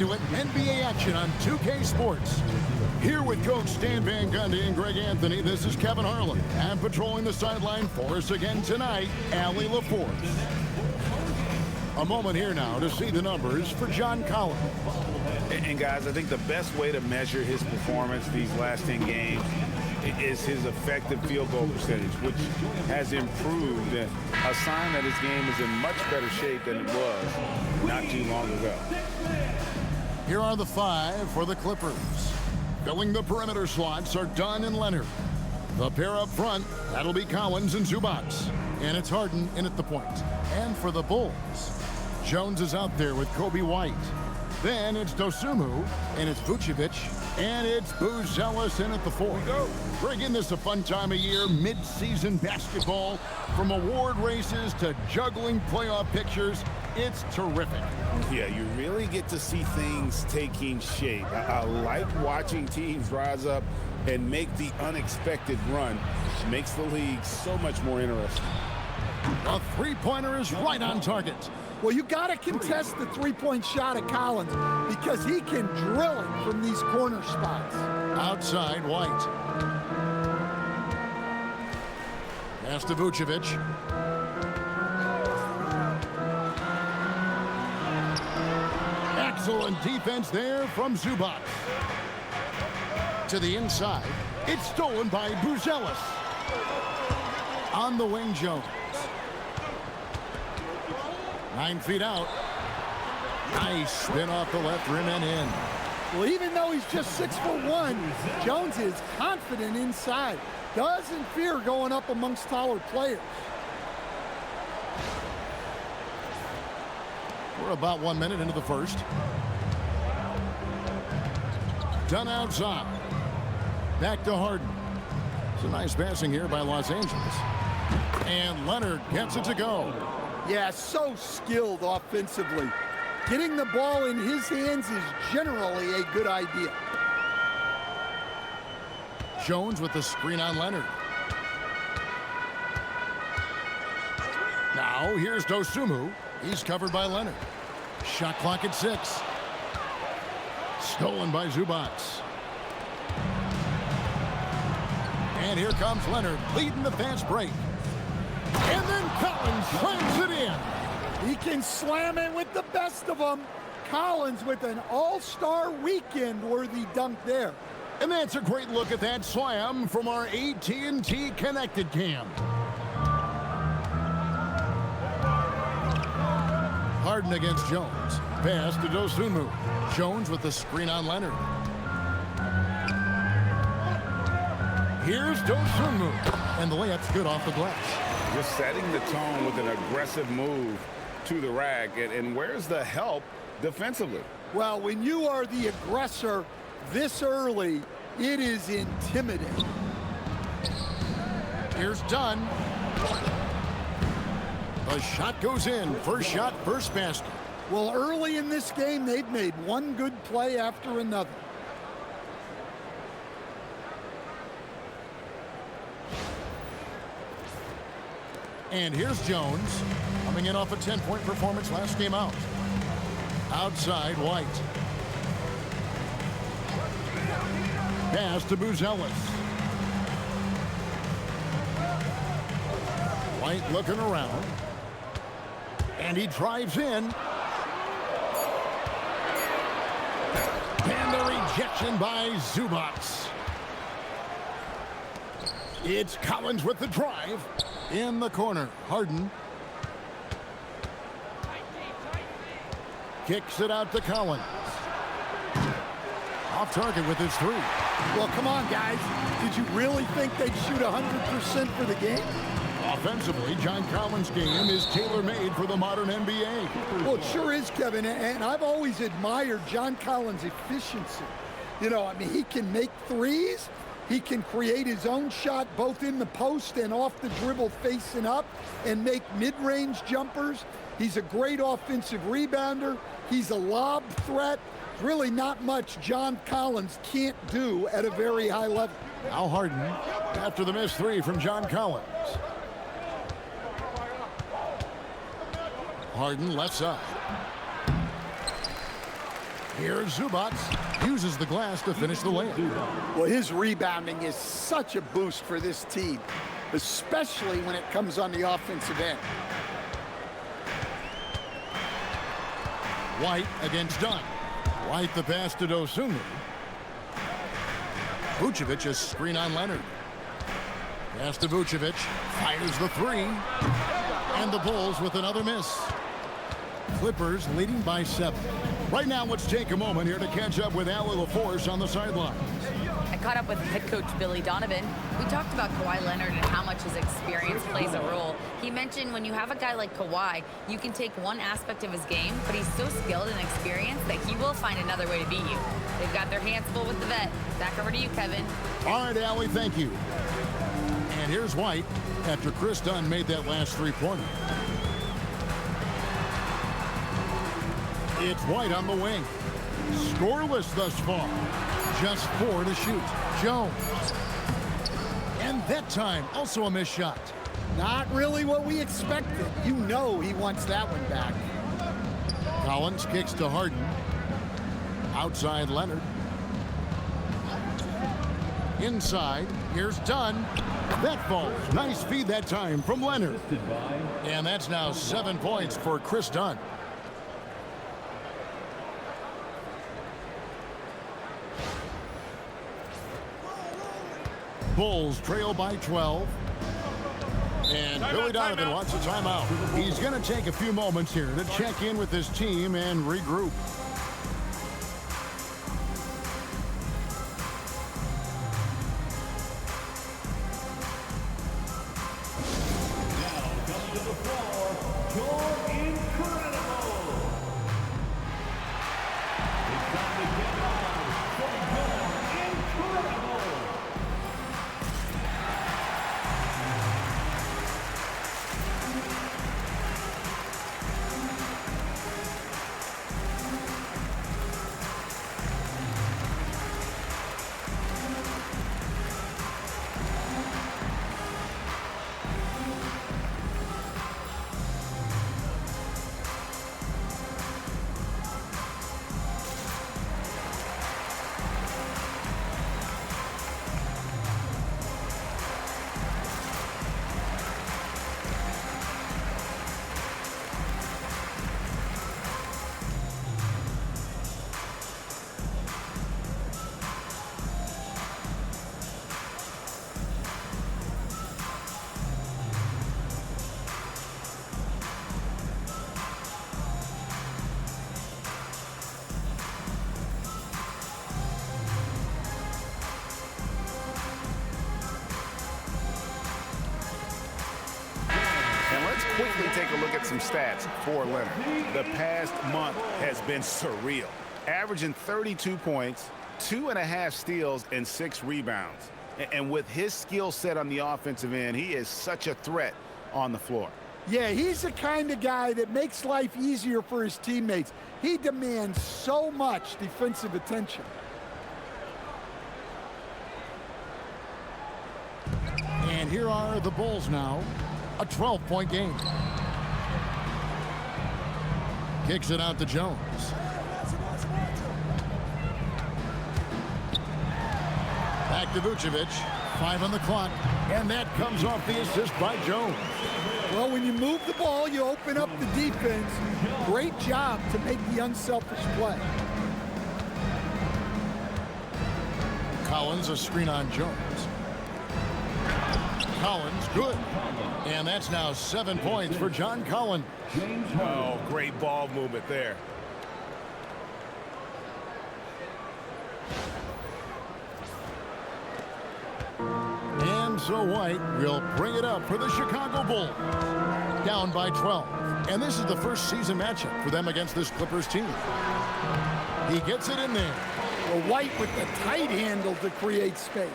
into it. NBA action on 2K Sports. Here with Coach Stan Van Gundy and Greg Anthony, this is Kevin Harlan. And patrolling the sideline for us again tonight, Allie LaForce. A moment here now to see the numbers for John Collins. And guys, I think the best way to measure his performance these last 10 games is his effective field goal percentage, which has improved, a sign that his game is in much better shape than it was not too long ago. Here are the 5 for the Clippers. Filling the perimeter slots are Dunn and Leonard. The pair up front, that'll be Collins and Zubac. And it's Harden in at the point. And for the Bulls, Jones is out there with Coby White. Then it's Dosunmu, and it's Vucevic, and it's Buzelis in at the 4. Bringing this a fun time of year, mid-season basketball, from award races to juggling playoff pictures. It's terrific. Yeah, you really get to see things taking shape. I like watching teams rise up and make the unexpected run. Makes the league so much more interesting. A three-pointer is right on target. Well, you got to contest the three-point shot at Collins because he can drill it from these corner spots. Outside, White. Pass to Vucevic. Excellent defense there from Zubac. To the inside. It's stolen by Buzelis. On the wing, Jones. 9 feet out. Nice spin off the left rim and in. Well, even though he's just 6'1", Jones is confident inside. Doesn't fear going up amongst taller players. We're about 1 minute into the first. Dunn outside. Back to Harden. It's a nice passing here by Los Angeles. And Leonard gets it to go. Yeah, so skilled offensively. Getting the ball in his hands is generally a good idea. Jones with the screen on Leonard. Now here's Dosunmu. He's covered by Leonard. Shot clock at 6. Stolen by Zubac. And here comes Leonard leading the fast break. And then Collins slams it in. He can slam it with the best of them. Collins with an all-star weekend-worthy dunk there. And that's a great look at that slam from our AT&T Connected Cam. Harden against Jones. Pass to Dosunmu. Jones with the screen on Leonard. Here's Dosunmu. And the layup's good off the glass. Just setting the tone with an aggressive move to the rack. And where's the help defensively? Well, when you are the aggressor this early, it is intimidating. Here's Dunn. The shot goes in. First shot, first basket. Well, early in this game, they've made one good play after another. And here's Jones, coming in off a 10-point performance last game out. Outside, White. Pass to Buzelis. White looking around. And he drives in. And the rejection by Zubac. It's Collins with the drive. In the corner, Harden. Kicks it out to Collins. Off target with his 3. Well, come on, guys. Did you really think they'd shoot 100% for the game? Offensively, John Collins' game is tailor-made for the modern NBA. Well, it sure is, Kevin, and I've always admired John Collins' efficiency. You know, I mean, he can make threes. He can create his own shot both in the post and off the dribble facing up and make mid-range jumpers. He's a great offensive rebounder. He's a lob threat. Really not much John Collins can't do at a very high level. Now Harden after the missed 3 from John Collins. Harden left side. Here's Zubac. Uses the glass to finish the layup. Well, his rebounding is such a boost for this team, especially when it comes on the offensive end. White against Dunn. White the pass to Dosunmu. Vucevic a screen on Leonard. Pass to Vucevic. Fires the three. And the Bulls with another miss. Clippers leading by 7. Right now, let's take a moment here to catch up with Allie LaForce on the sideline. I caught up with head coach Billy Donovan. We talked about Kawhi Leonard and how much his experience plays a role. He mentioned when you have a guy like Kawhi, you can take one aspect of his game, but he's so skilled and experienced that he will find another way to beat you. They've got their hands full with the vet. Back over to you, Kevin. All right, Allie, thank you. And here's White after Chris Dunn made that last three-pointer. It's White on the wing. Scoreless thus far. Just 4 to shoot. Jones. And that time, also a missed shot. Not really what we expected. You know he wants that one back. Collins kicks to Harden. Outside Leonard. Inside, here's Dunn. That falls. Nice feed that time from Leonard. And that's now 7 points for Chris Dunn. Bulls trail by 12. And Billy Donovan wants a timeout. He's going to take a few moments here to check in with his team and regroup. Quickly take a look at some stats for Leonard. The past month has been surreal. Averaging 32 points, 2.5 steals, and 6 rebounds. And with his skill set on the offensive end, he is such a threat on the floor. Yeah, he's the kind of guy that makes life easier for his teammates. He demands so much defensive attention. And here are the Bulls now. A 12-point game. Kicks it out to Jones. Back to Vucevic. 5 on the clock. And that comes off the assist by Jones. Well, when you move the ball, you open up the defense. Great job to make the unselfish play. Collins, a screen on Jones. Collins, good. And that's now 7 points for John Collins. Oh, great ball movement there. And so White will bring it up for the Chicago Bulls. Down by 12. And this is the first season matchup for them against this Clippers team. He gets it in there. Well, White with the tight handle to create space.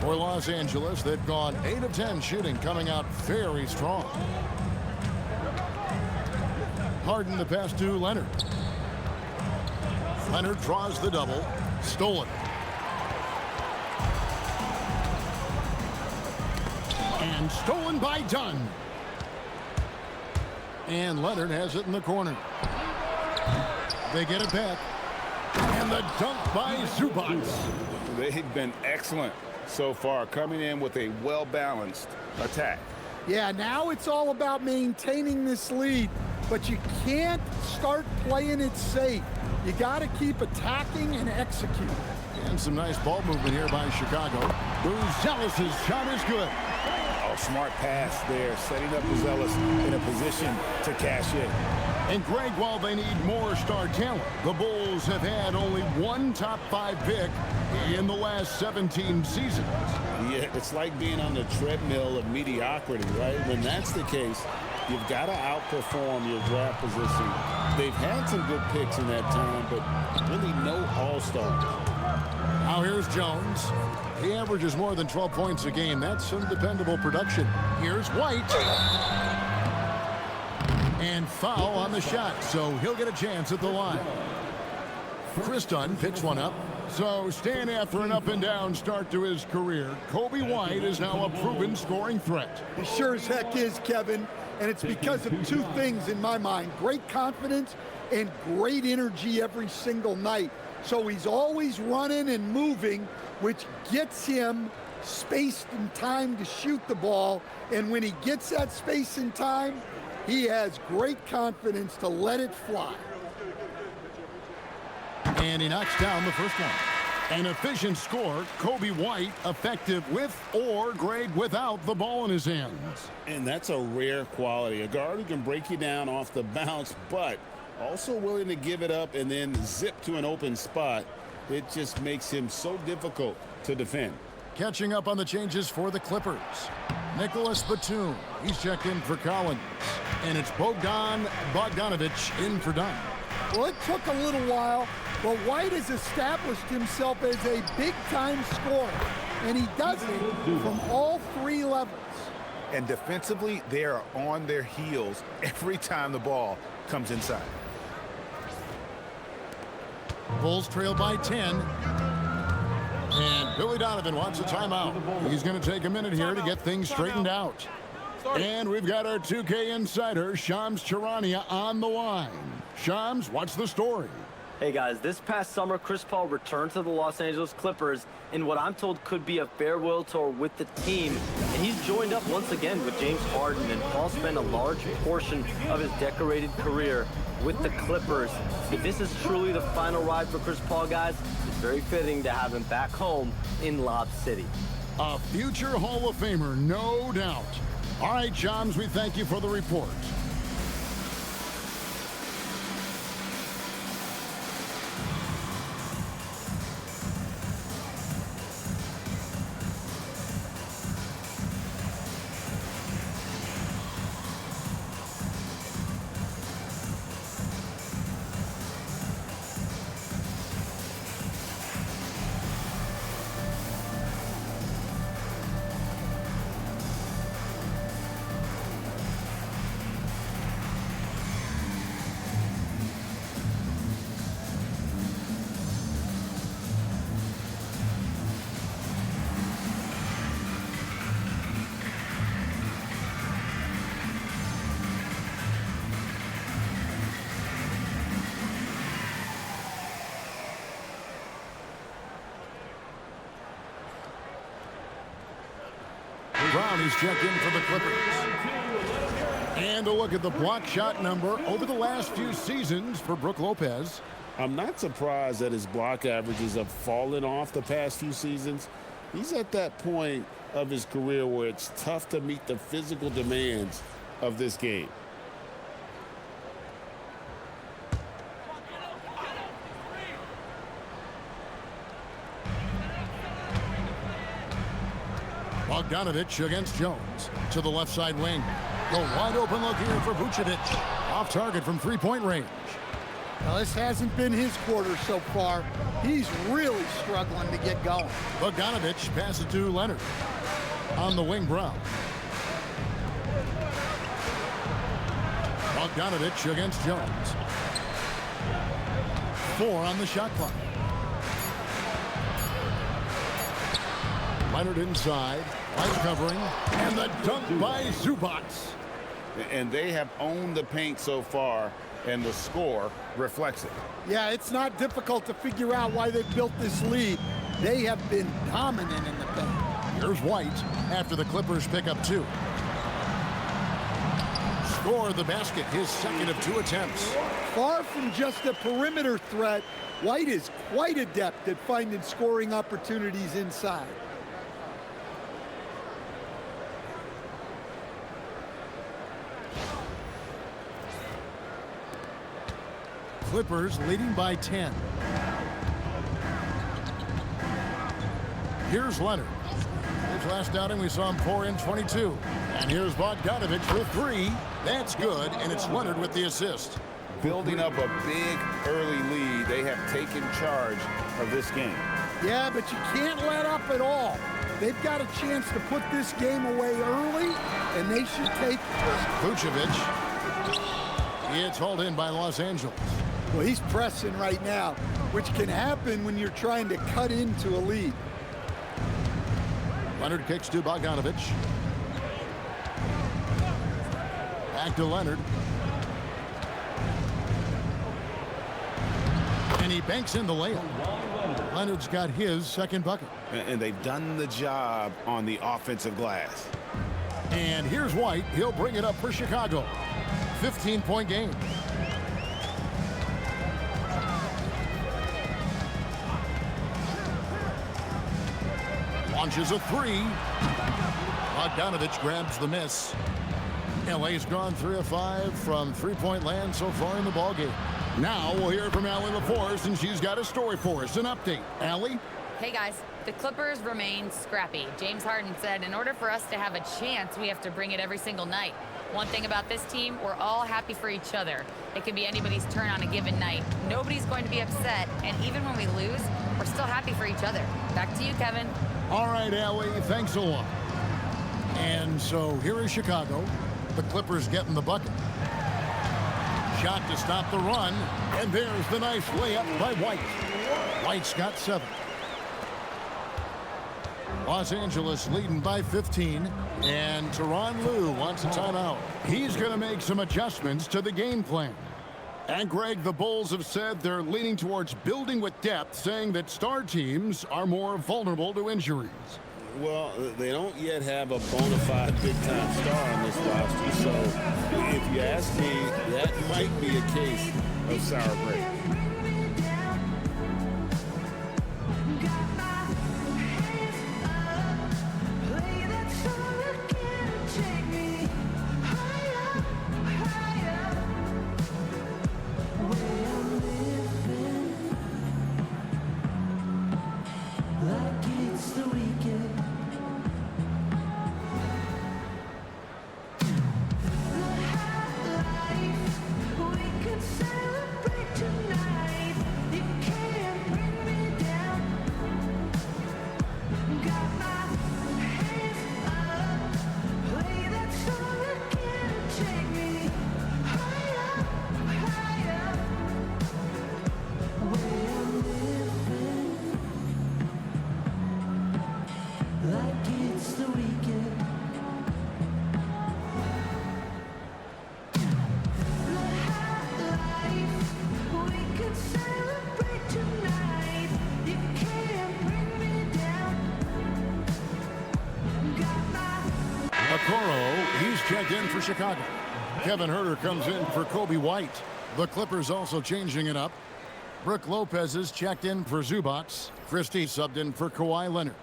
For Los Angeles, they've gone 8 of 10 shooting, coming out very strong. Harden the pass to Leonard. Leonard draws the double. Stolen. And stolen by Dunn. And Leonard has it in the corner. They get it back. And the dunk by Zubac. They've been excellent so far, coming in with a well-balanced attack. Yeah, now it's all about maintaining this lead, but you can't start playing it safe. You got to keep attacking and executing. And some nice ball movement here by Chicago. Buzelis' shot is good. Oh, smart pass there, setting up Buzelis in a position to cash in. And Greg, while they need more star talent, the Bulls have had only one top 5 pick in the last 17 seasons. Yeah, it's like being on the treadmill of mediocrity, right? When that's the case, you've got to outperform your draft position. They've had some good picks in that time, but really no all-stars. Now here's Jones. He averages more than 12 points a game. That's some dependable production. Here's White. And foul on the shot, so he'll get a chance at the line. Chris Dunn picks one up. So staying after an up-and-down start to his career, Coby White is now a proven scoring threat. He sure as heck is, Kevin, and it's because of two things in my mind. Great confidence and great energy every single night. So he's always running and moving, which gets him space and time to shoot the ball. And when he gets that space and time, he has great confidence to let it fly. And he knocks down the first one. An efficient score. Coby White effective with or Greg without the ball in his hands. And that's a rare quality. A guard who can break you down off the bounce, but also willing to give it up and then zip to an open spot. It just makes him so difficult to defend. Catching up on the changes for the Clippers. Nicholas Batum. He's checked in for Collins. And it's Bogdanovic in for Dunn. Well, it took a little while, but White has established himself as a big-time scorer, and he does it from all 3 levels. And defensively, they are on their heels every time the ball comes inside. Bulls trail by 10. And Billy Donovan wants a timeout. He's going to take a minute here to get things straightened out. And we've got our 2K insider, Shams Charania, on the line. Shams, what's the story? Hey guys, this past summer, Chris Paul returned to the Los Angeles Clippers in what I'm told could be a farewell tour with the team. And he's joined up once again with James Harden, and Paul spent a large portion of his decorated career with the Clippers. If this is truly the final ride for Chris Paul, guys, it's very fitting to have him back home in Lob City. A future Hall of Famer, no doubt. All right, Shams, we thank you for the report. Brown is checked in for the Clippers. And a look at the block shot number over the last few seasons for Brook Lopez. I'm not surprised that his block averages have fallen off the past few seasons. He's at that point of his career where it's tough to meet the physical demands of this game. Bogdanovic against Jones to the left side wing. The wide open look here for Vucevic. Off target from 3-point range. Now, this hasn't been his quarter so far. He's really struggling to get going. Bogdanovic passes to Leonard. On the wing, Brown. Bogdanovic against Jones. 4 on the shot clock. Leonard inside. White covering. And the dunk by Zubac. And they have owned the paint so far, and the score reflects it. Yeah, it's not difficult to figure out why they built this lead. They have been dominant in the paint. Here's White after the Clippers pick up 2. Score the basket, his second of 2 attempts. Far from just a perimeter threat, White is quite adept at finding scoring opportunities inside. Clippers leading by 10. Here's Leonard. His last outing, we saw him pour in 22. And here's Bogdanovic for 3. That's good, and it's Leonard with the assist. Building up a big early lead, they have taken charge of this game. Yeah, but you can't let up at all. They've got a chance to put this game away early, and they should take it. Vucevic. It's hauled in by Los Angeles. Well, he's pressing right now, which can happen when you're trying to cut into a lead. Leonard kicks to Bogdanovic. Back to Leonard. And he banks in the layup. Leonard's got his second bucket. And they've done the job on the offensive glass. And here's White. He'll bring it up for Chicago. 15-point game. Launches a 3. Bogdanovic grabs the miss. LA's gone 3 of 5 from three-point land so far in the ballgame. Now we'll hear from Allie LaForce, and she's got a story for us. An update. Allie? Hey guys, the Clippers remain scrappy. James Harden said in order for us to have a chance, we have to bring it every single night. One thing about this team, we're all happy for each other. It can be anybody's turn on a given night. Nobody's going to be upset, and even when we lose, we're still happy for each other. Back to you, Kevin. All right, Allie, thanks a lot. And so here is Chicago. The Clippers getting the bucket. Shot to stop the run, and there's the nice layup by White. White's got 7. Los Angeles leading by 15, and Tyronn Lue wants a timeout. He's going to make some adjustments to the game plan. And Greg, the Bulls have said they're leaning towards building with depth, saying that star teams are more vulnerable to injuries. Well, they don't yet have a bona fide big-time star on this roster, so if you ask me, that might be a case of sour grapes. He's checked in for Chicago. Kevin Huerter comes in for Coby White. The Clippers also changing it up. Brook Lopez is checked in for Zubac. Christie subbed in for Kawhi Leonard.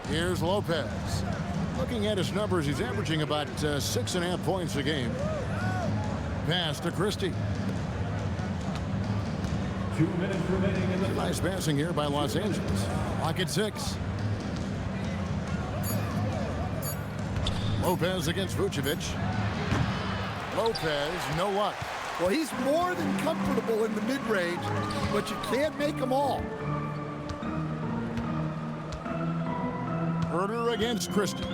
Here's Lopez. Looking at his numbers, he's averaging about 6.5 points a game. Pass to Christie. 2 minutes remaining in the nice passing here by Los Angeles. Clock at 6. Lopez against Vucevic. Lopez, no luck. Well, he's more than comfortable in the mid-range, but you can't make them all. Herder against Christie.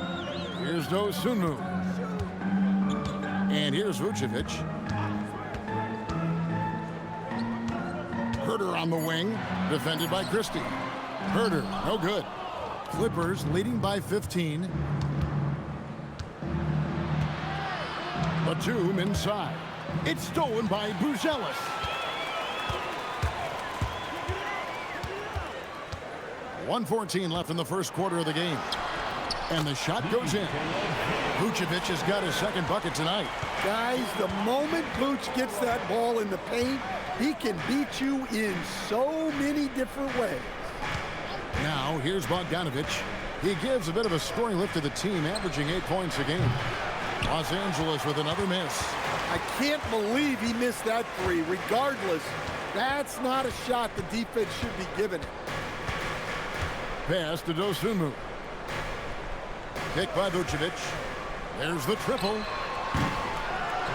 Here's Dosunmu. And here's Vucevic. Herder on the wing, defended by Christie. Herder, no good. Clippers leading by 15. Batum inside. It's stolen by Buzelis. .114 left in the first quarter of the game. And the shot goes in. Vucevic has got his second bucket tonight. Guys, the moment Vooch gets that ball in the paint, he can beat you in so many different ways. Now, here's Bogdanovic. He gives a bit of a scoring lift to the team, averaging 8 points a game. Los Angeles with another miss. I can't believe he missed that three. Regardless, that's not a shot the defense should be giving it. Pass to Dosunmu. Kick by Vucevic. There's the triple.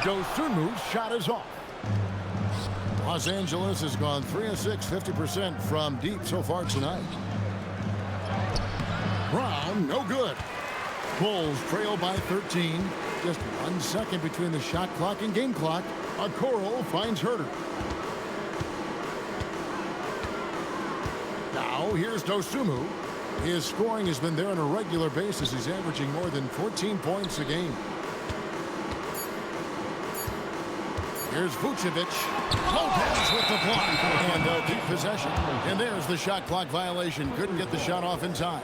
Dosunmu's shot is off. Los Angeles has gone 3 of 6, 50% from deep so far tonight. Brown, no good. Bulls trail by 13. Just 1 second between the shot clock and game clock. Okoro finds Herder. Now here's Dosunmu. His scoring has been there on a regular basis. He's averaging more than 14 points a game. Here's Vucevic. Lopez with the block. And they'll keep possession. And there's the shot clock violation. Couldn't get the shot off in time.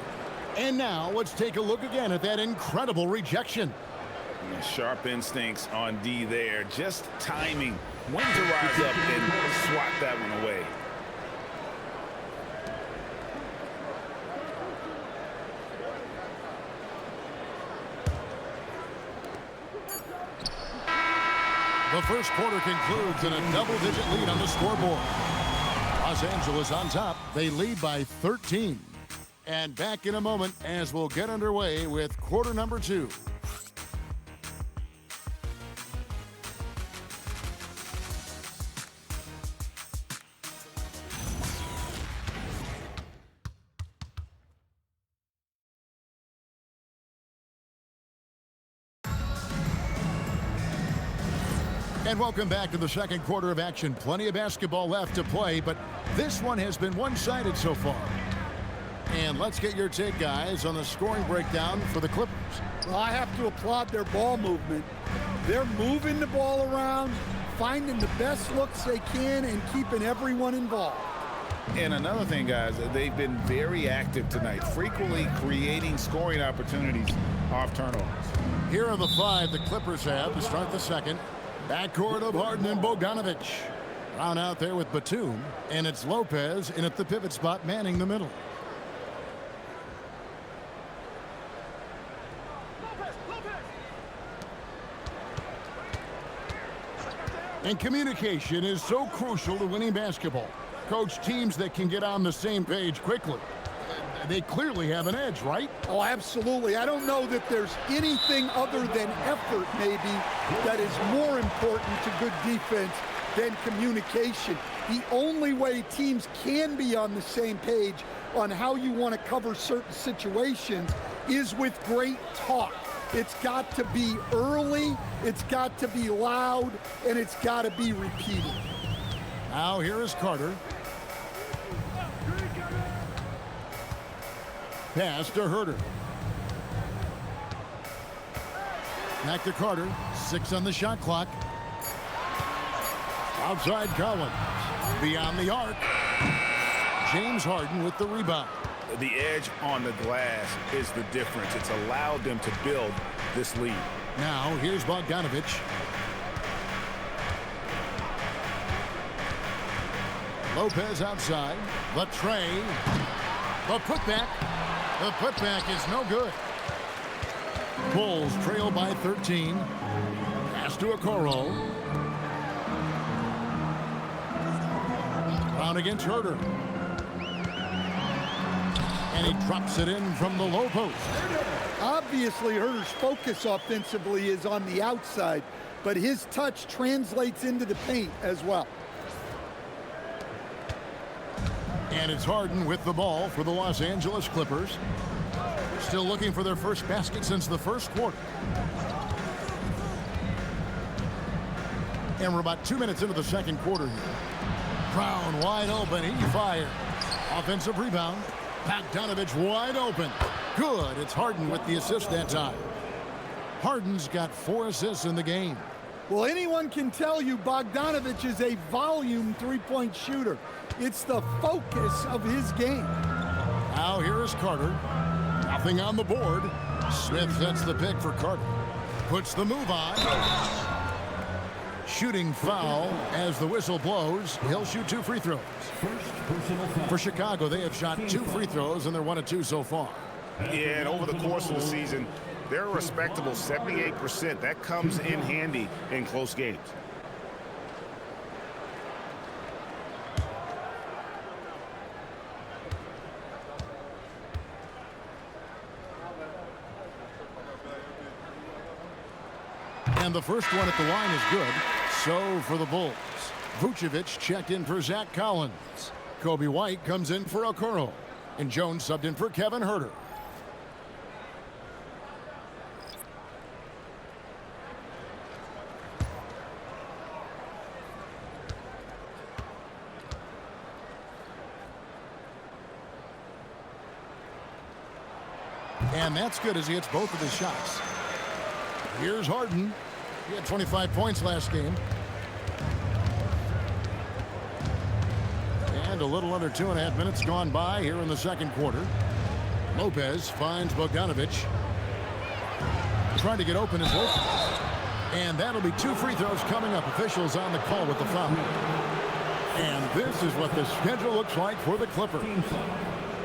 And now let's take a look again at that incredible rejection. Sharp instincts on D there. Just timing when to rise up and swat that one away. The first quarter concludes in a double-digit lead on the scoreboard. Los Angeles on top. They lead by 13. And back in a moment as we'll get underway with quarter number 2. And welcome back to the second quarter of action. Plenty of basketball left to play, but this one has been one-sided so far. And let's get your take, guys, on the scoring breakdown for the Clippers. Well, I have to applaud their ball movement. They're moving the ball around, finding the best looks they can, and keeping everyone involved. And another thing, guys, they've been very active tonight, frequently creating scoring opportunities off turnovers. Here are the 5 the Clippers have to start the second. Backcourt of Harden and Bogdanovic. Brown out there with Batum, and it's Lopez in at the pivot spot, manning the middle. And communication is so crucial to winning basketball. Coach, teams that can get on the same page quickly, they clearly have an edge, right? Oh, absolutely. I don't know that there's anything other than effort, maybe, that is more important to good defense than communication. The only way teams can be on the same page on how you want to cover certain situations is with great talk. It's got to be early, it's got to be loud, and it's got to be repeated. Now here is Carter. Pass to Herder. Back to Carter. 6 on the shot clock. Outside Collins. Beyond the arc. James Harden with the rebound. The edge on the glass is the difference. It's allowed them to build this lead. Now here's Bogdanovic. Lopez outside. The tray. The putback. The putback is no good. Bulls trail by 13. Pass to Okoro. Brown against Herder. And he drops it in from the low post. Obviously, Herter's focus offensively is on the outside, but his touch translates into the paint as well. And it's Harden with the ball for the Los Angeles Clippers. Still looking for their first basket since the first quarter. And we're about 2 minutes into the second quarter here. Brown wide open. He fired. Offensive rebound. Bogdanovic wide open. Good. It's Harden with the assist that time. Harden's got 4 assists in the game. Well, anyone can tell you Bogdanovic is a volume three-point shooter. It's the focus of his game. Now here is Carter. Nothing on the board. Smith sets the pick for Carter. Puts the move on. Shooting foul as the whistle blows. He'll shoot 2 free throws. For Chicago, they have shot 2 free throws, and they're 1 of 2 so far. Yeah, and over the course of the season, they're a respectable 78%. That comes in handy in close games. And the first one at the line is good. So for the Bulls. Vucevic checked in for Zach Collins. Coby White comes in for Okoro. And Jones subbed in for Kevin Herter. And that's good as he hits both of his shots. Here's Harden. He had 25 points last game. And a little under 2.5 minutes gone by here in the second quarter. Lopez finds Bogdanovic. Trying to get open is Lopez. And that'll be 2 free throws coming up. Officials on the call with the foul. And this is what the schedule looks like for the Clippers.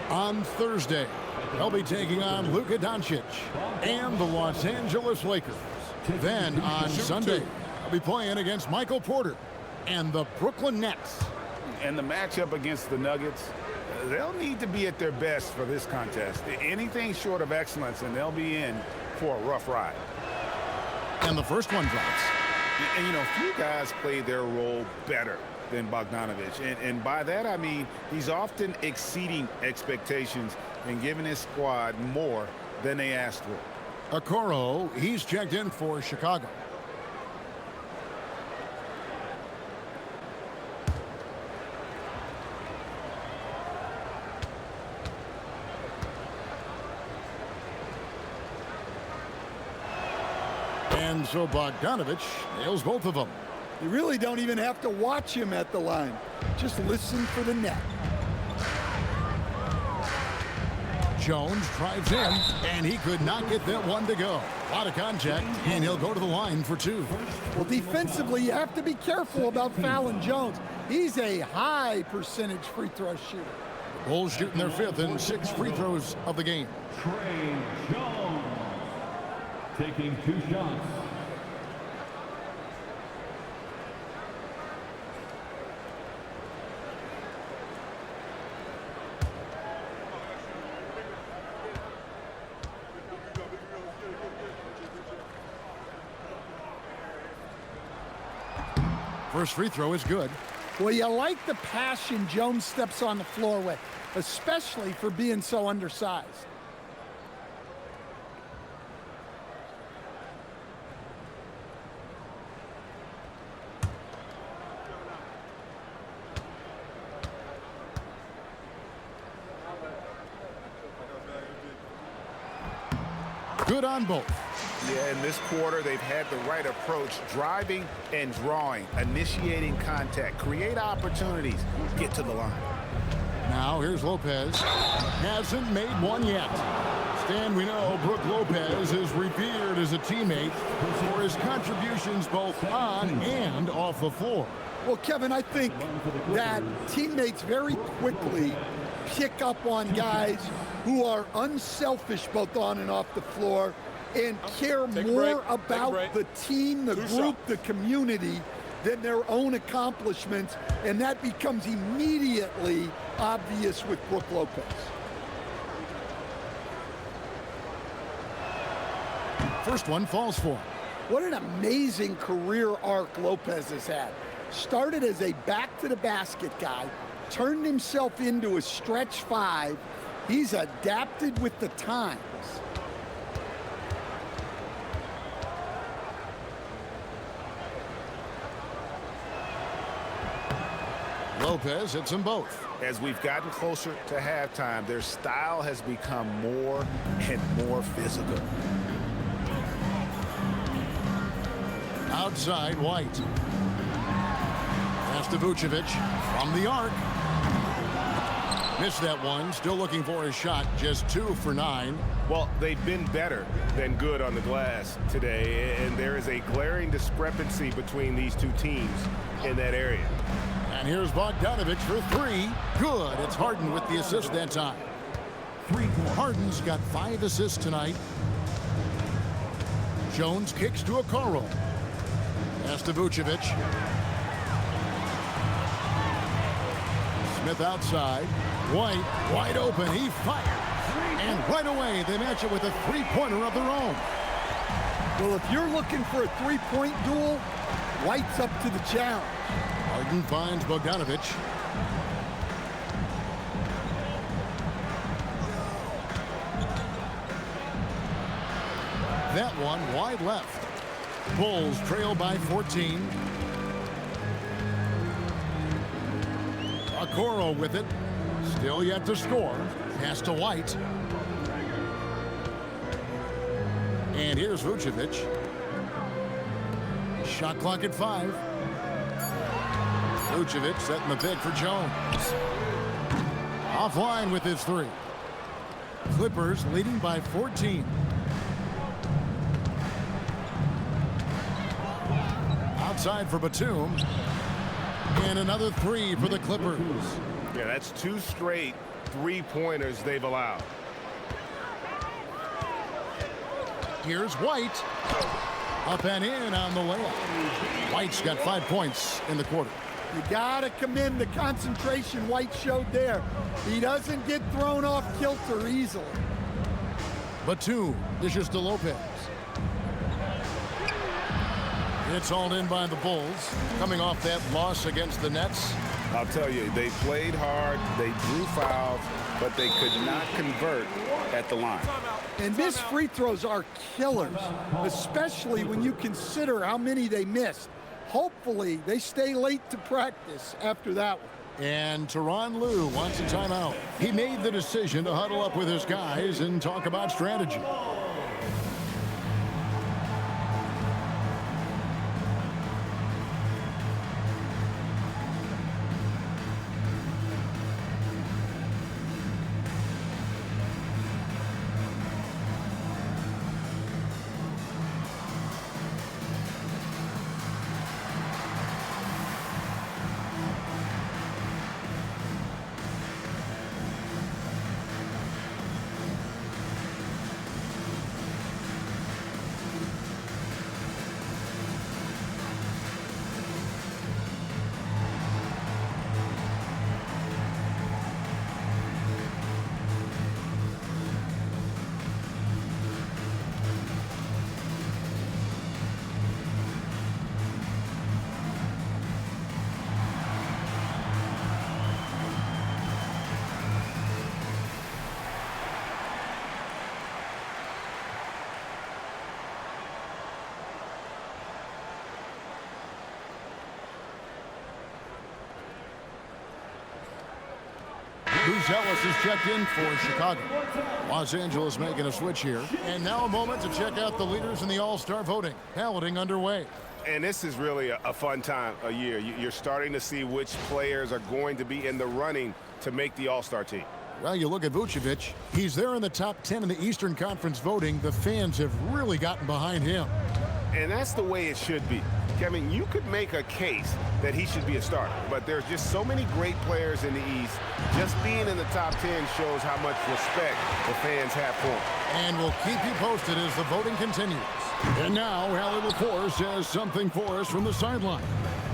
On Thursday, they'll be taking on Luka Doncic and the Los Angeles Lakers. Then on Sunday, they'll be playing against Michael Porter and the Brooklyn Nets. And the matchup against the Nuggets, they'll need to be at their best for this contest. Anything short of excellence, and they'll be in for a rough ride. And the first one drops. And you know, few guys play their role better than Bogdanovic. And by that, I mean he's often exceeding expectations and giving his squad more than they asked for. Okoro, he's checked in for Chicago. And so Bogdanovic nails both of them. You really don't even have to watch him at the line. Just listen for the net. Jones drives in, and he could not get that one to go. A lot of contact, and he'll go to the line for 2. Well, defensively, you have to be careful about fouling Jones. He's a high percentage free throw shooter. Bulls shooting their 5th and 6 free throws of the game. Trey Jones taking 2 shots. First free throw is good. Well, you like the passion Jones steps on the floor with, especially for being so undersized. Good on both. Yeah, in this quarter, they've had the right approach, driving and drawing, initiating contact, create opportunities, get to the line. Now here's Lopez. Hasn't made one yet. Stan, we know Brook Lopez is revered as a teammate for his contributions both on and off the floor. Well, Kevin, I think that teammates very quickly pick up on guys who are unselfish both on and off the floor and care more about the team, the group, the community than their own accomplishments, and that becomes immediately obvious with Brook Lopez. First one falls for him. What an amazing career arc Lopez has had. Started as a back-to-the-basket guy, turned himself into a stretch five. He's adapted with the times. Lopez hits them both. As we've gotten closer to halftime, their style has become more and more physical. Outside, White. Pass to Vucevic from the arc. Missed that one. Still looking for his shot. Just 2 for 9. Well, they've been better than good on the glass today, and there is a glaring discrepancy between these two teams in that area. And here's Bogdanovic for 3. Good. It's Harden with the assist that time. Harden's got 5 assists tonight. Jones kicks to Okoro. Pass to Vucevic. Smith outside. White wide open. He fires. And right away they match it with a three-pointer of their own. Well, if you're looking for a three-point duel, White's up to the challenge. Harden finds Bogdanovic. That one wide left. Bulls trail by 14. Okoro with it. Still yet to score. Pass to White. And here's Vucevic. Shot clock at 5. Vucevic setting the pick for Jones. Offline with his 3. Clippers leading by 14. Outside for Batum. And another 3 for the Clippers. Yeah, that's 2 straight three-pointers they've allowed. Here's White. Up and in on the layup. White's got 5 points in the quarter. You got to commend the concentration White showed there. He doesn't get thrown off kilter easily. Batum dishes to Lopez. It's hauled in by the Bulls, coming off that loss against the Nets. I'll tell you, they played hard, they drew fouls, but they could not convert at the line. And missed free throws are killers, especially when you consider how many they missed. Hopefully, they stay late to practice after that one. And Tyronn Lue wants a timeout. He made the decision to huddle up with his guys and talk about strategy. Buzelis is checked in for Chicago. Los Angeles making a switch here. And now a moment to check out the leaders in the All-Star voting. Balloting underway. And this is really a fun time of year. You're starting to see which players are going to be in the running to make the All-Star team. Well, you look at Vucevic. He's there in the top 10 in the Eastern Conference voting. The fans have really gotten behind him. And that's the way it should be. Kevin, you could make a case that he should be a starter, but there's just so many great players in the East. Just being in the top 10 shows how much respect the fans have for him. And we'll keep you posted as the voting continues. And now, Allie LaForce has something for us from the sideline.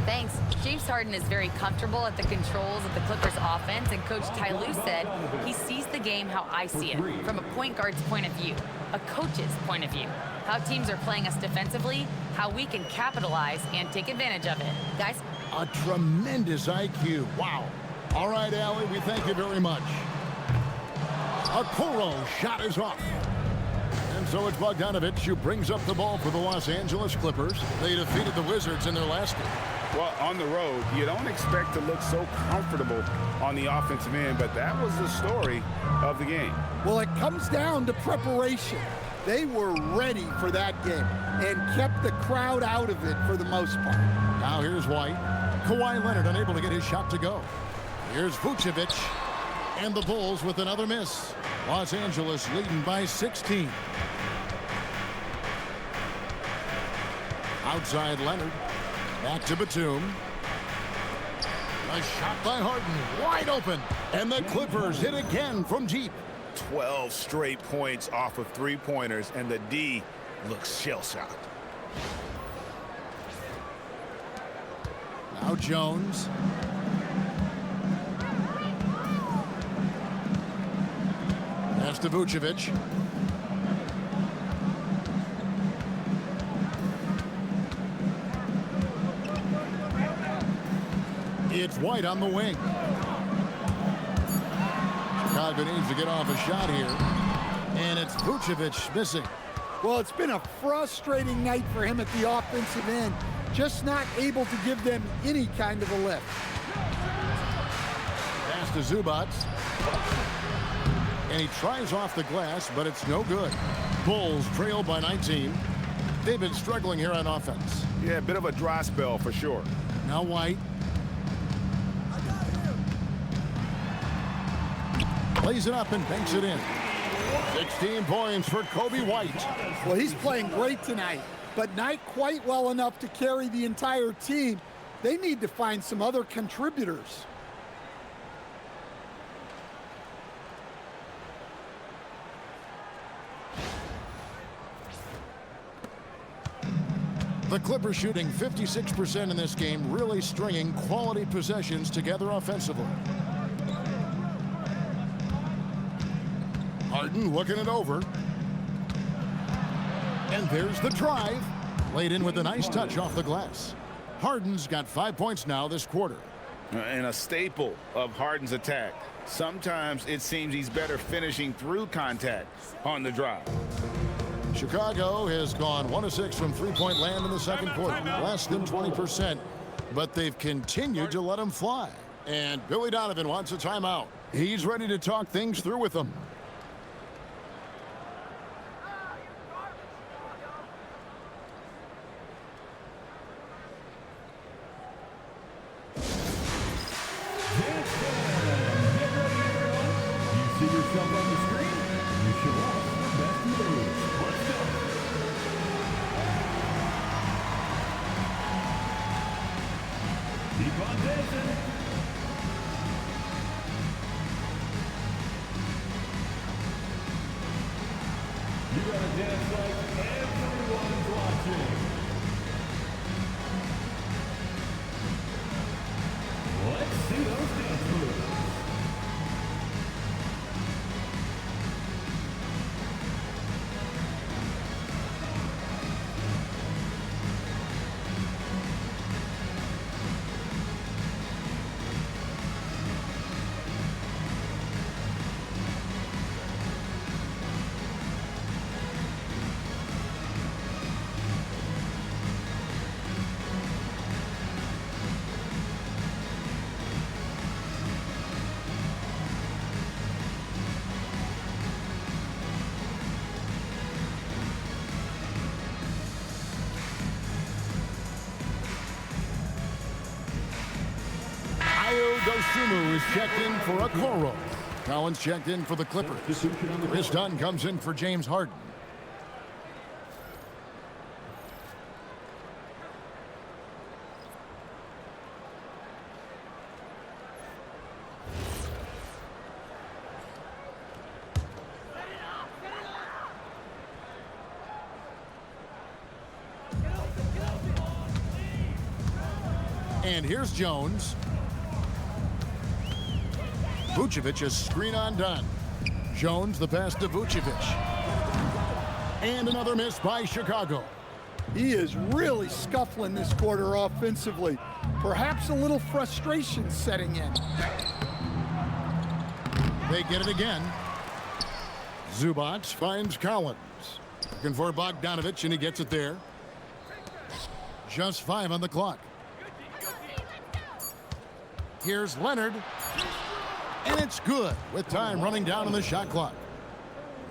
Thanks. James Harden is very comfortable at the controls of the Clippers offense, and Coach Ty Lue said he sees the game how I see it, from a point guard's point of view, a coach's point of view. how teams are playing us defensively, how we can capitalize and take advantage of it. Guys? A tremendous IQ. Wow. All right, Allie, we thank you very much. A Koro shot is off. And so it's Bogdanovic who brings up the ball for the Los Angeles Clippers. They defeated the Wizards in their last game. Well, on the road, you don't expect to look so comfortable on the offensive end, but that was the story of the game. Well, it comes down to preparation. They were ready for that game and kept the crowd out of it for the most part. Now here's White. Kawhi Leonard unable to get his shot to go. Here's Vucevic. And the Bulls with another miss. Los Angeles leading by 16. Outside Leonard. Back to Batum. A shot by Harden. Wide open. And the Clippers hit again from deep. 12 straight points off of three-pointers, and the D looks shell-shocked. Now Jones. Pass to Vucevic. It's White on the wing. Chicago needs to get off a shot here. And it's Vucevic missing. Well, it's been a frustrating night for him at the offensive end. Just not able to give them any kind of a lift. Pass to Zubac. And he tries off the glass, but it's no good. Bulls trail by 19. They've been struggling here on offense. Yeah, a bit of a dry spell for sure. Now White. Plays it up and banks it in. 16 points for Coby White. Well, he's playing great tonight, but not quite well enough to carry the entire team. They need to find some other contributors. The Clippers shooting 56% in this game, really stringing quality possessions together offensively. Harden looking it over. And there's the drive. Laid in with a nice touch off the glass. Harden's got 5 points now this quarter. And a staple of Harden's attack. Sometimes it seems he's better finishing through contact on the drive. Chicago has gone 1 of 6 from three-point land in the second quarter. Less than 20%. But they've continued to let him fly. And Billy Donovan wants a timeout. He's ready to talk things through with them. See yourself on the screen? You should watch the best moves. Let's go. Keep on dancing. You gotta dance like everyone's watching. Let's see those dance moves. Dosunmu is checked in for a Koro. Collins checked in for the Clippers. Chris Dunn comes in for James Harden. And here's Jones. Vucevic is screen on done. Jones the pass to Vucevic. And another miss by Chicago. He is really scuffling this quarter offensively. Perhaps a little frustration setting in. They get it again. Zubac finds Collins. Looking for Bogdanovic, and he gets it there. Just 5 on the clock. Here's Leonard. And it's good with time running down on the shot clock.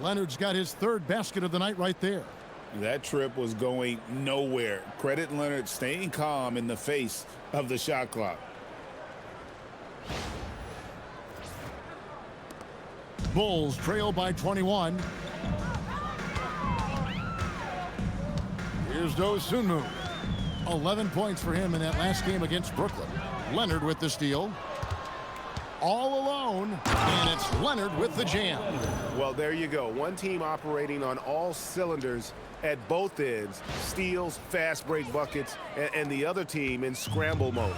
Leonard's got his 3rd basket of the night right there. That trip was going nowhere. Credit Leonard staying calm in the face of the shot clock. Bulls trail by 21. Here's Dosunmu. 11 points for him in that last game against Brooklyn. Leonard with the steal. All alone, and it's Leonard with the jam. Well, there you go. One team operating on all cylinders at both ends. Steals, fast break buckets, and the other team in scramble mode.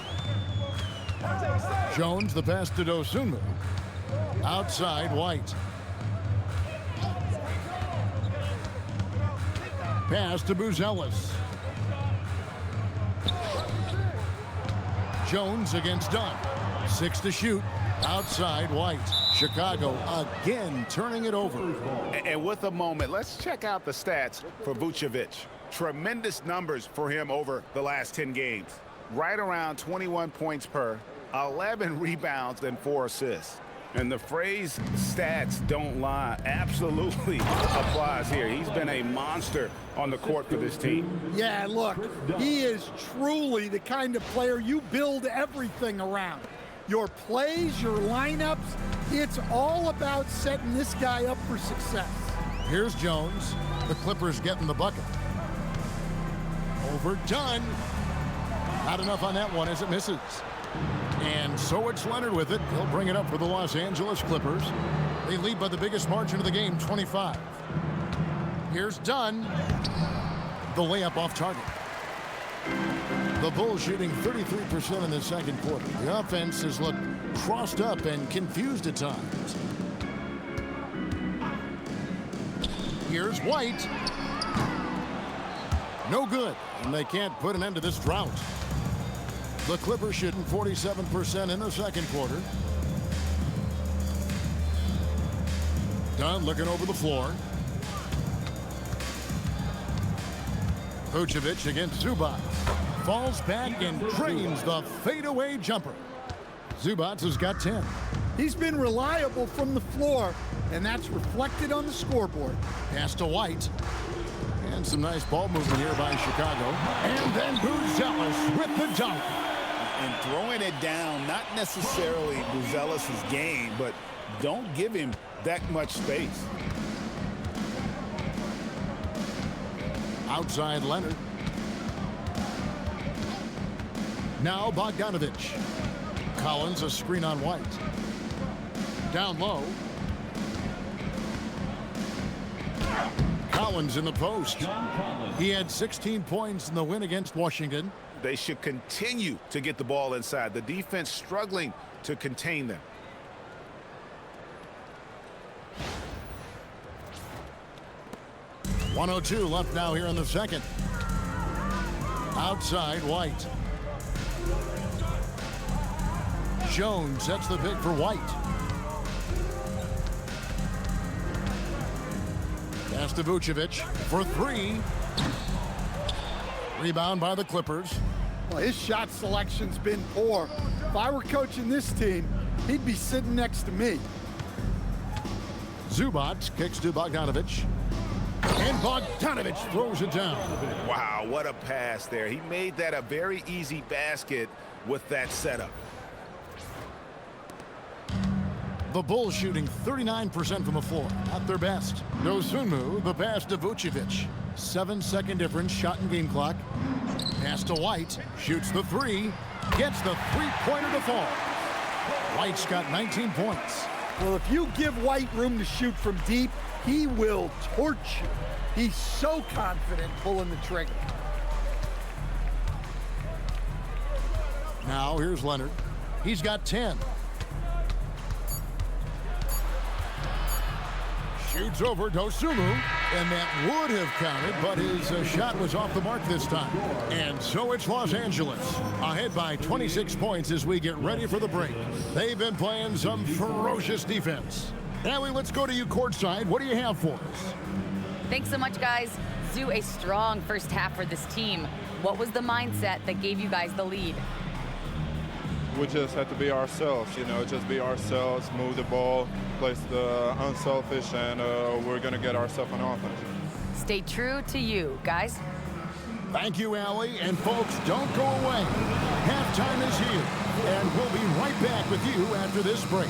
Jones, the pass to Dosunmu. Outside, White. Pass to Buzelis. Jones against Dunn. 6 to shoot. Outside, White. Chicago again turning it over. And with a moment, let's check out the stats for Vucevic. Tremendous numbers for him over the last 10 games. Right around 21 points per, 11 rebounds, and 4 assists. And the phrase stats don't lie absolutely applies here. He's been a monster on the court for this team. Yeah, look, he is truly the kind of player you build everything around. Your plays, your lineups, it's all about setting this guy up for success. Here's Jones. The Clippers getting the bucket. Overdone. Not enough on that one as it misses. And so it's Leonard with it. He'll bring it up for the Los Angeles Clippers. They lead by the biggest margin of the game, 25. Here's Dunn. The layup off target. The Bulls shooting 33% in the second quarter. The offense has looked crossed up and confused at times. Here's White. No good, and they can't put an end to this drought. The Clippers shooting 47% in the second quarter. Dunn looking over the floor. Vucevic against Zubac. Falls back and drains the fadeaway jumper. Zubac has got 10. He's been reliable from the floor, and that's reflected on the scoreboard. Pass to White. And some nice ball movement here by Chicago. And then Buzelis with the dunk. And throwing it down, not necessarily Buzelis' game, but don't give him that much space. Outside Leonard. Now Bogdanovic. Collins a screen on White. Down low. Collins in the post. He had 16 points in the win against Washington. They should continue to get the ball inside. The defense struggling to contain them. .102 left now here in the second. Outside White. Jones sets the pick for White. Pass to Vucevic for 3. Rebound by the Clippers. Well, his shot selection's been poor. If I were coaching this team, he'd be sitting next to me. Zubac kicks to Bogdanovic. And Bogdanovic throws it down. Wow, what a pass there. He made that a very easy basket with that setup. The Bulls shooting 39% from the floor, at their best. Dosunmu, the pass to Vucevic. 7-second difference, shot and game clock. Pass to White, shoots the 3, gets the three-pointer to fall. White's got 19 points. Well, if you give White room to shoot from deep, he will torch you. He's so confident pulling the trigger. Now here's Leonard. He's got 10. Shoots over Dosunmu, and that would have counted, but his shot was off the mark this time. And so it's Los Angeles, ahead by 26 points as we get ready for the break. They've been playing some ferocious defense. Allie, let's go to you courtside. What do you have for us? Thanks so much, guys. Zoo, a strong first half for this team. What was the mindset that gave you guys the lead? We just have to be ourselves, just be ourselves, move the ball, play the unselfish, and we're going to get ourselves on offense. Stay true to you, guys. Thank you, Allie. And folks, don't go away. Halftime is here, and we'll be right back with you after this break.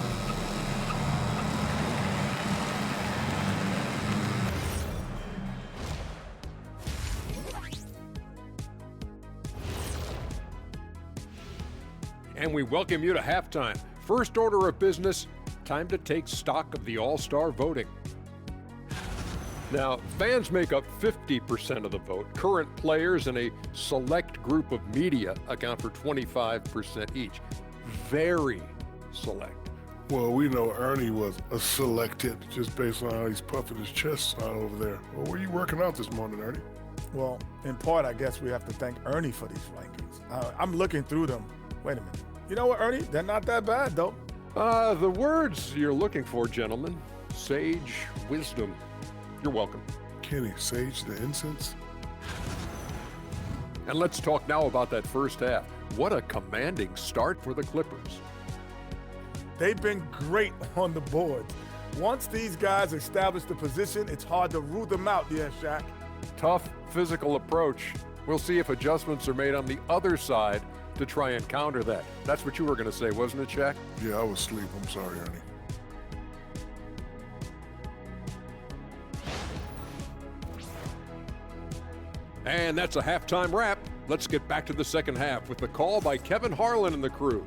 And we welcome you to halftime. First order of business, time to take stock of the All-Star voting. Now, fans make up 50% of the vote. Current players and a select group of media account for 25% each. Very select. Well, we know Ernie was a selected just based on how he's puffing his chest out over there. Well, where you working out this morning, Ernie? Well, in part, I guess we have to thank Ernie for these rankings. I'm looking through them. Wait a minute. You know what, Ernie? They're not that bad, though. The words you're looking for, gentlemen. Sage, wisdom. You're welcome. Kenny, sage the incense? And let's talk now about that first half. What a commanding start for the Clippers. They've been great on the boards. Once these guys establish the position, it's hard to rule them out, Shaq. Tough physical approach. We'll see if adjustments are made on the other side to try and counter that. That's what you were going to say, wasn't it, Shaq? Yeah, I was asleep. I'm sorry, Ernie. And that's a halftime wrap. Let's get back to the second half with the call by Kevin Harlan and the crew.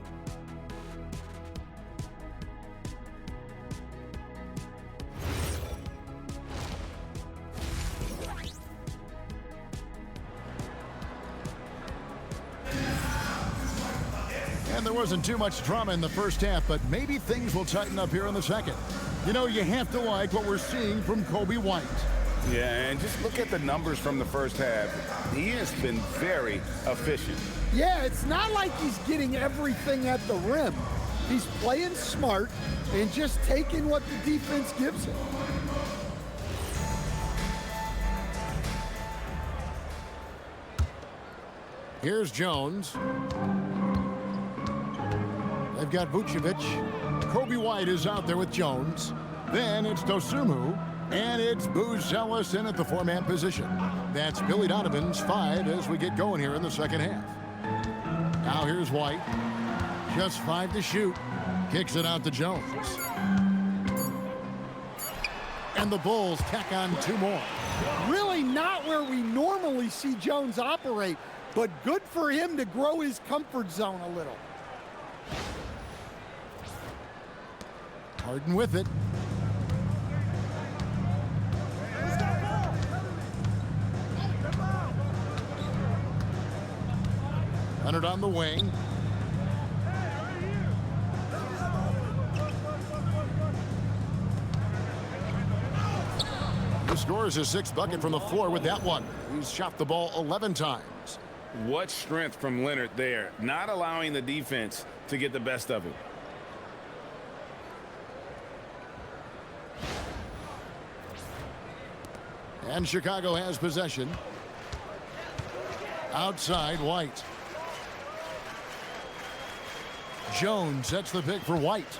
And there wasn't too much drama in the first half, but maybe things will tighten up here in the second. You know, you have to like what we're seeing from Coby White. Yeah, and just look at the numbers from the first half. He has been very efficient. Yeah, it's not like he's getting everything at the rim. He's playing smart and just taking what the defense gives him. Here's Jones. They've got Vucevic. Coby White is out there with Jones. Then it's Dosunmu. And it's Buzelis in at the four-man position. That's Billy Donovan's 5 as we get going here in the second half. Now here's White. Just 5 to shoot. Kicks it out to Jones. And the Bulls tack on 2 more. Really not where we normally see Jones operate, but good for him to grow his comfort zone a little. Harden with it. Leonard on the wing. He scores his 6th bucket from the floor with that one. He's shot the ball 11 times. What strength from Leonard there, not allowing the defense to get the best of him. And Chicago has possession. Outside, White. Jones sets the pick for White.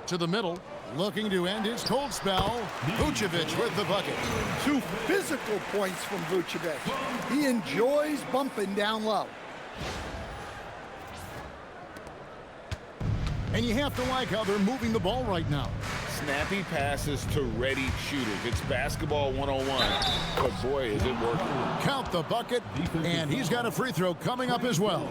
To the middle, looking to end his cold spell. Vucevic with the bucket. 2 physical points from Vucevic. He enjoys bumping down low. And you have to like how they're moving the ball right now. Snappy passes to ready shooters. It's basketball 101, but boy, is it working. Count the bucket, and he's got a free throw coming up as well.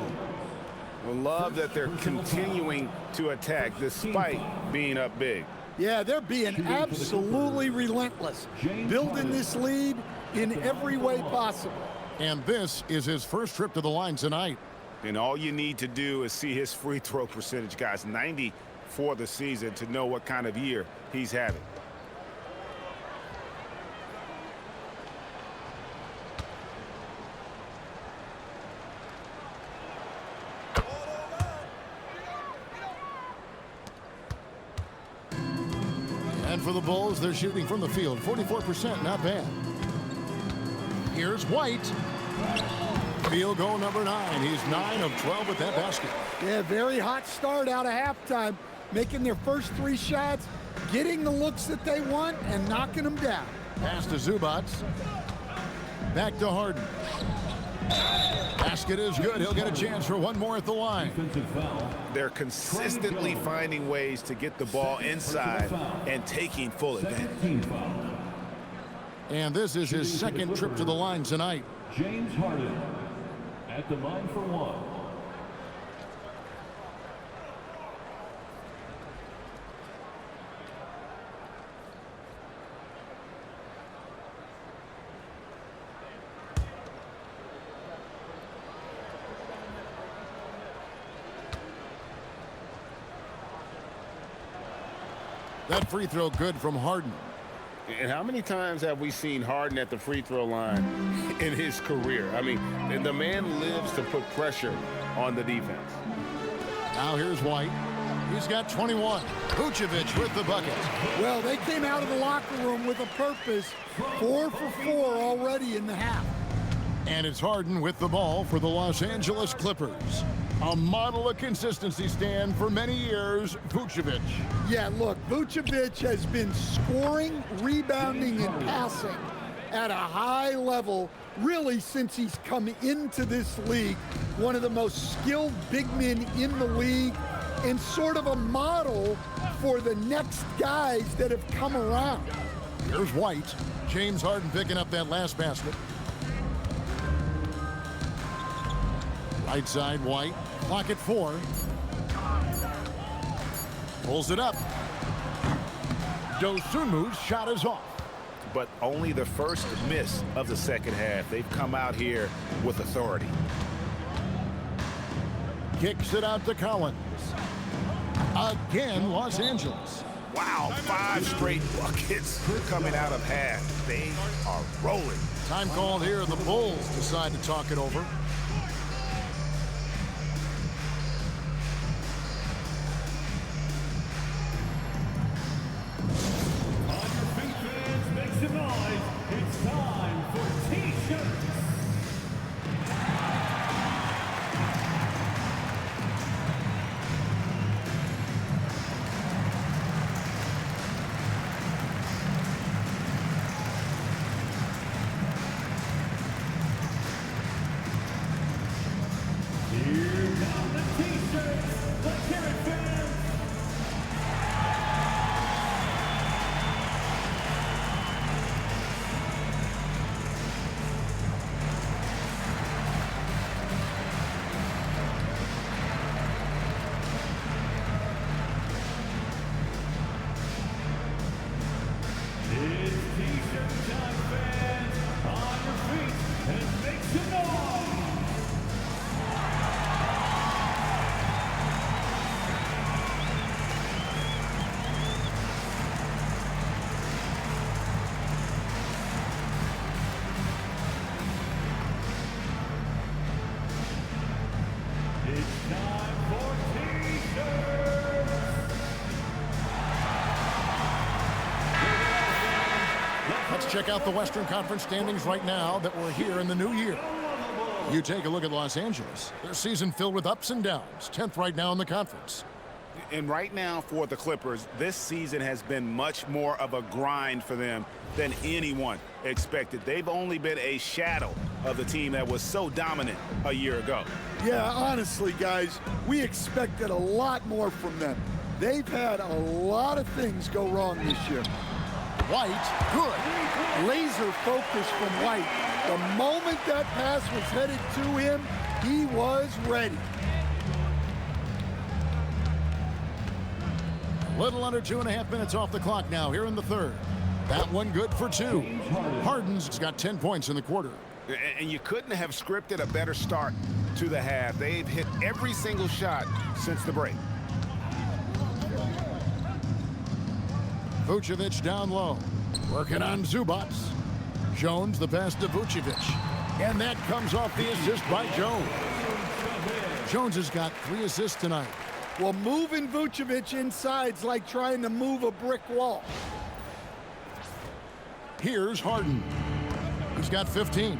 I love that they're continuing to attack despite being up big. Yeah, they're being absolutely relentless, building this lead in every way possible. And this is his first trip to the line tonight. And all you need to do is see his free throw percentage, guys. 94%. for the season to know what kind of year he's having. And for the Bulls, they're shooting from the field 44%, not bad. Here's White. Field goal number 9. He's 9 of 12 with that basket. Yeah, very hot start out of halftime, making their first 3 shots, getting the looks that they want, and knocking them down. Pass to Zubac. Back to Harden. Basket is good. He'll get a chance for one more at the line. They're consistently finding ways to get the ball inside and taking full advantage. And this is his second trip to the line tonight. James Harden at the line for 1. That free throw good from Harden. And how many times have we seen Harden at the free throw line in his career? I mean, the man lives to put pressure on the defense. Now here's White. He's got 21. Vucevic with the bucket. Well, they came out of the locker room with a purpose. 4 for 4 already in the half. And it's Harden with the ball for the Los Angeles Clippers. A model of consistency, Stan, for many years, Vucevic. Yeah, look, Vucevic has been scoring, rebounding, and passing at a high level really since he's come into this league. One of the most skilled big men in the league and sort of a model for the next guys that have come around. Here's White. James Harden picking up that last basket. Right side, White. Clock at 4. Pulls it up. Dosunmu's shot is off. But only the first miss of the second half. They've come out here with authority. Kicks it out to Collins. Again, Los Angeles. Wow, 5 straight buckets coming out of half. They are rolling. Time called here. The Bulls decide to talk it over. It's time for T-shirts. Here come the T-shirts. Let's hear it, fans. Let's check out the Western Conference standings right now that we're here in the new year. You take a look at Los Angeles. Their season filled with ups and downs. 10th right now in the conference. And right now for the Clippers, this season has been much more of a grind for them than anyone expected. They've only been a shadow of the team that was so dominant a year ago. Yeah, honestly, guys, we expected a lot more from them. They've had a lot of things go wrong this year. White, good. Laser focus from White. The moment that pass was headed to him, he was ready. A little under 2.5 minutes off the clock now here in the third. That one good for 2. Harden's got 10 points in the quarter. And you couldn't have scripted a better start to the half. They've hit every single shot since the break. Vucevic down low. Working on Zubac. Jones, the pass to Vucevic. And that comes off the assist by Jones. Jones has got 3 assists tonight. Well, moving Vucevic inside's like trying to move a brick wall. Here's Harden. He's got 15.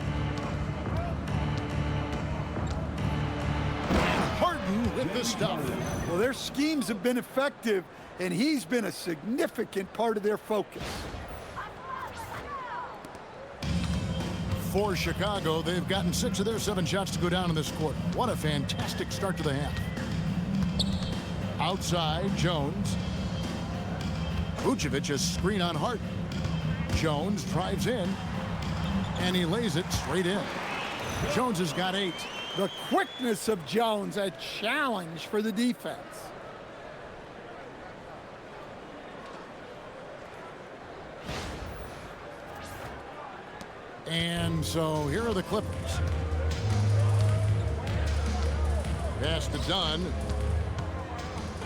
Harden with the stuff. Well, their schemes have been effective, and he's been a significant part of their focus. For Chicago, they've gotten 6 of their 7 shots to go down in this quarter. What a fantastic start to the half. Outside, Jones. Vucevic is screen on Harden. Jones drives in, and he lays it straight in. Jones has got 8. The quickness of Jones, a challenge for the defense. And so here are the Clippers. Pass to Dunn.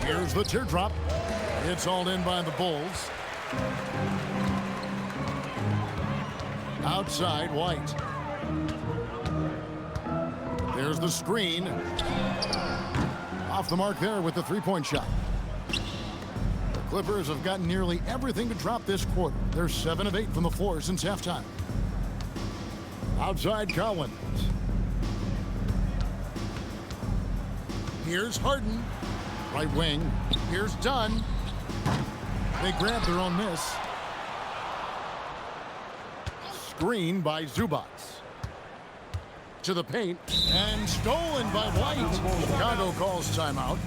Here's the teardrop. It's hauled in by the Bulls. Outside, White. There's the screen. Off the mark there with the three-point shot. The Clippers have gotten nearly everything to drop this quarter. They're 7 of 8 from the floor since halftime. Outside, Collins. Here's Harden. Right wing. Here's Dunn. They grab their own miss. Screen by Zubac. To the paint. And stolen by White. Chicago calls timeout.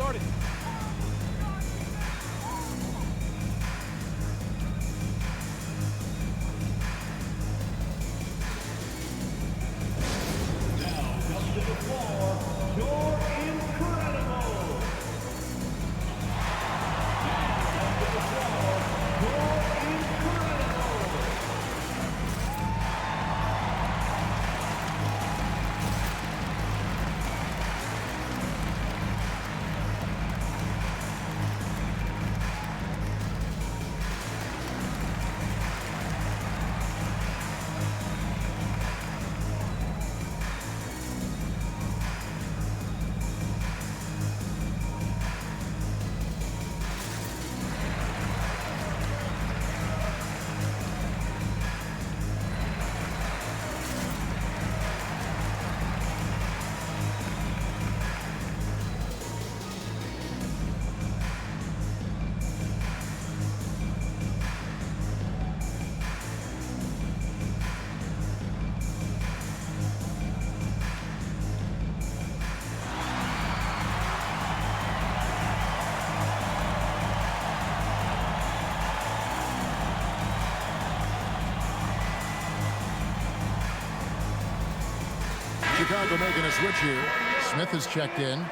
Chicago making a switch here. Smith has checked in.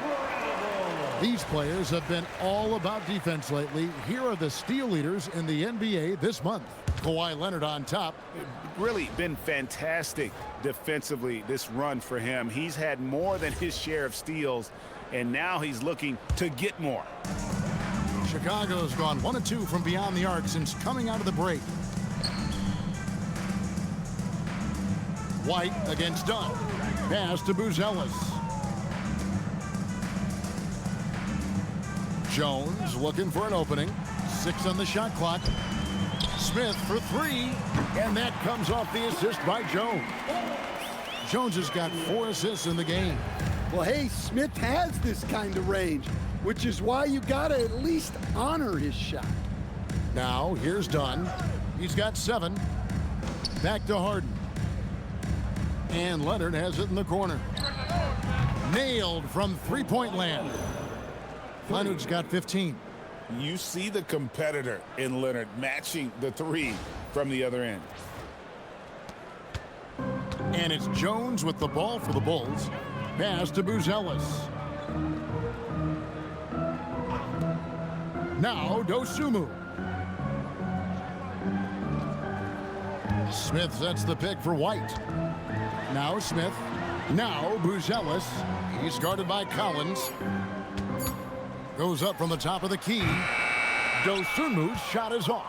These players have been all about defense lately. Here are the steal leaders in the NBA this month. Kawhi Leonard on top. Really been fantastic defensively this run for him. He's had more than his share of steals, and now he's looking to get more. Chicago's gone 1 of 2 from beyond the arc since coming out of the break. White against Dunn. Pass to Buzelis. Jones looking for an opening. 6 on the shot clock. Smith for 3. And that comes off the assist by Jones. Jones has got 4 assists in the game. Well, hey, Smith has this kind of range, which is why you got to at least honor his shot. Now, here's Dunn. He's got 7. Back to Harden. And Leonard has it in the corner. Nailed from three-point land. Leonard's got 15. You see the competitor in Leonard matching the 3 from the other end. And it's Jones with the ball for the Bulls. Pass to Buzelis. Now Dosunmu. Smith sets the pick for White. Now Smith. Now Buzelis. He's guarded by Collins. Goes up from the top of the key. Dosunmu's shot is off.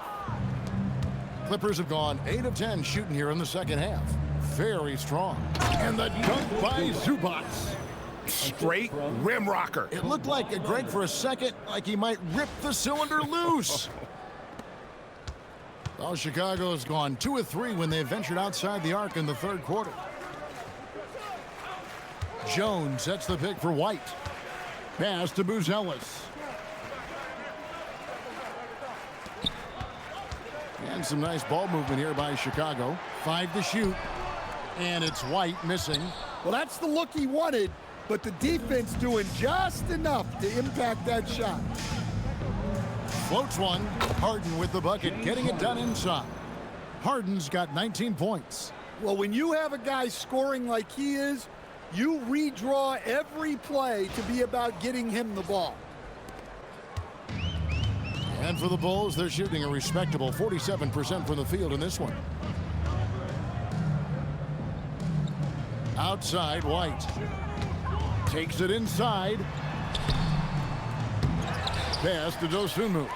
Clippers have gone 8 of 10 shooting here in the second half. Very strong. And the dunk by Zubac. Straight rim rocker. It looked like Greg for a second, like he might rip the cylinder loose. Well, Chicago has gone 2 of 3 when they ventured outside the arc in the third quarter. Jones sets the pick for White. Pass to Buzelis. And some nice ball movement here by Chicago. 5 to shoot. And it's White missing. Well, that's the look he wanted, but the defense doing just enough to impact that shot. Floats one. Harden with the bucket, getting it done inside. Harden's got 19 points. Well, when you have a guy scoring like he is, you redraw every play to be about getting him the ball. And for the Bulls, they're shooting a respectable 47% from the field in this one. Outside, White. Takes it inside. Pass to Dosunmu.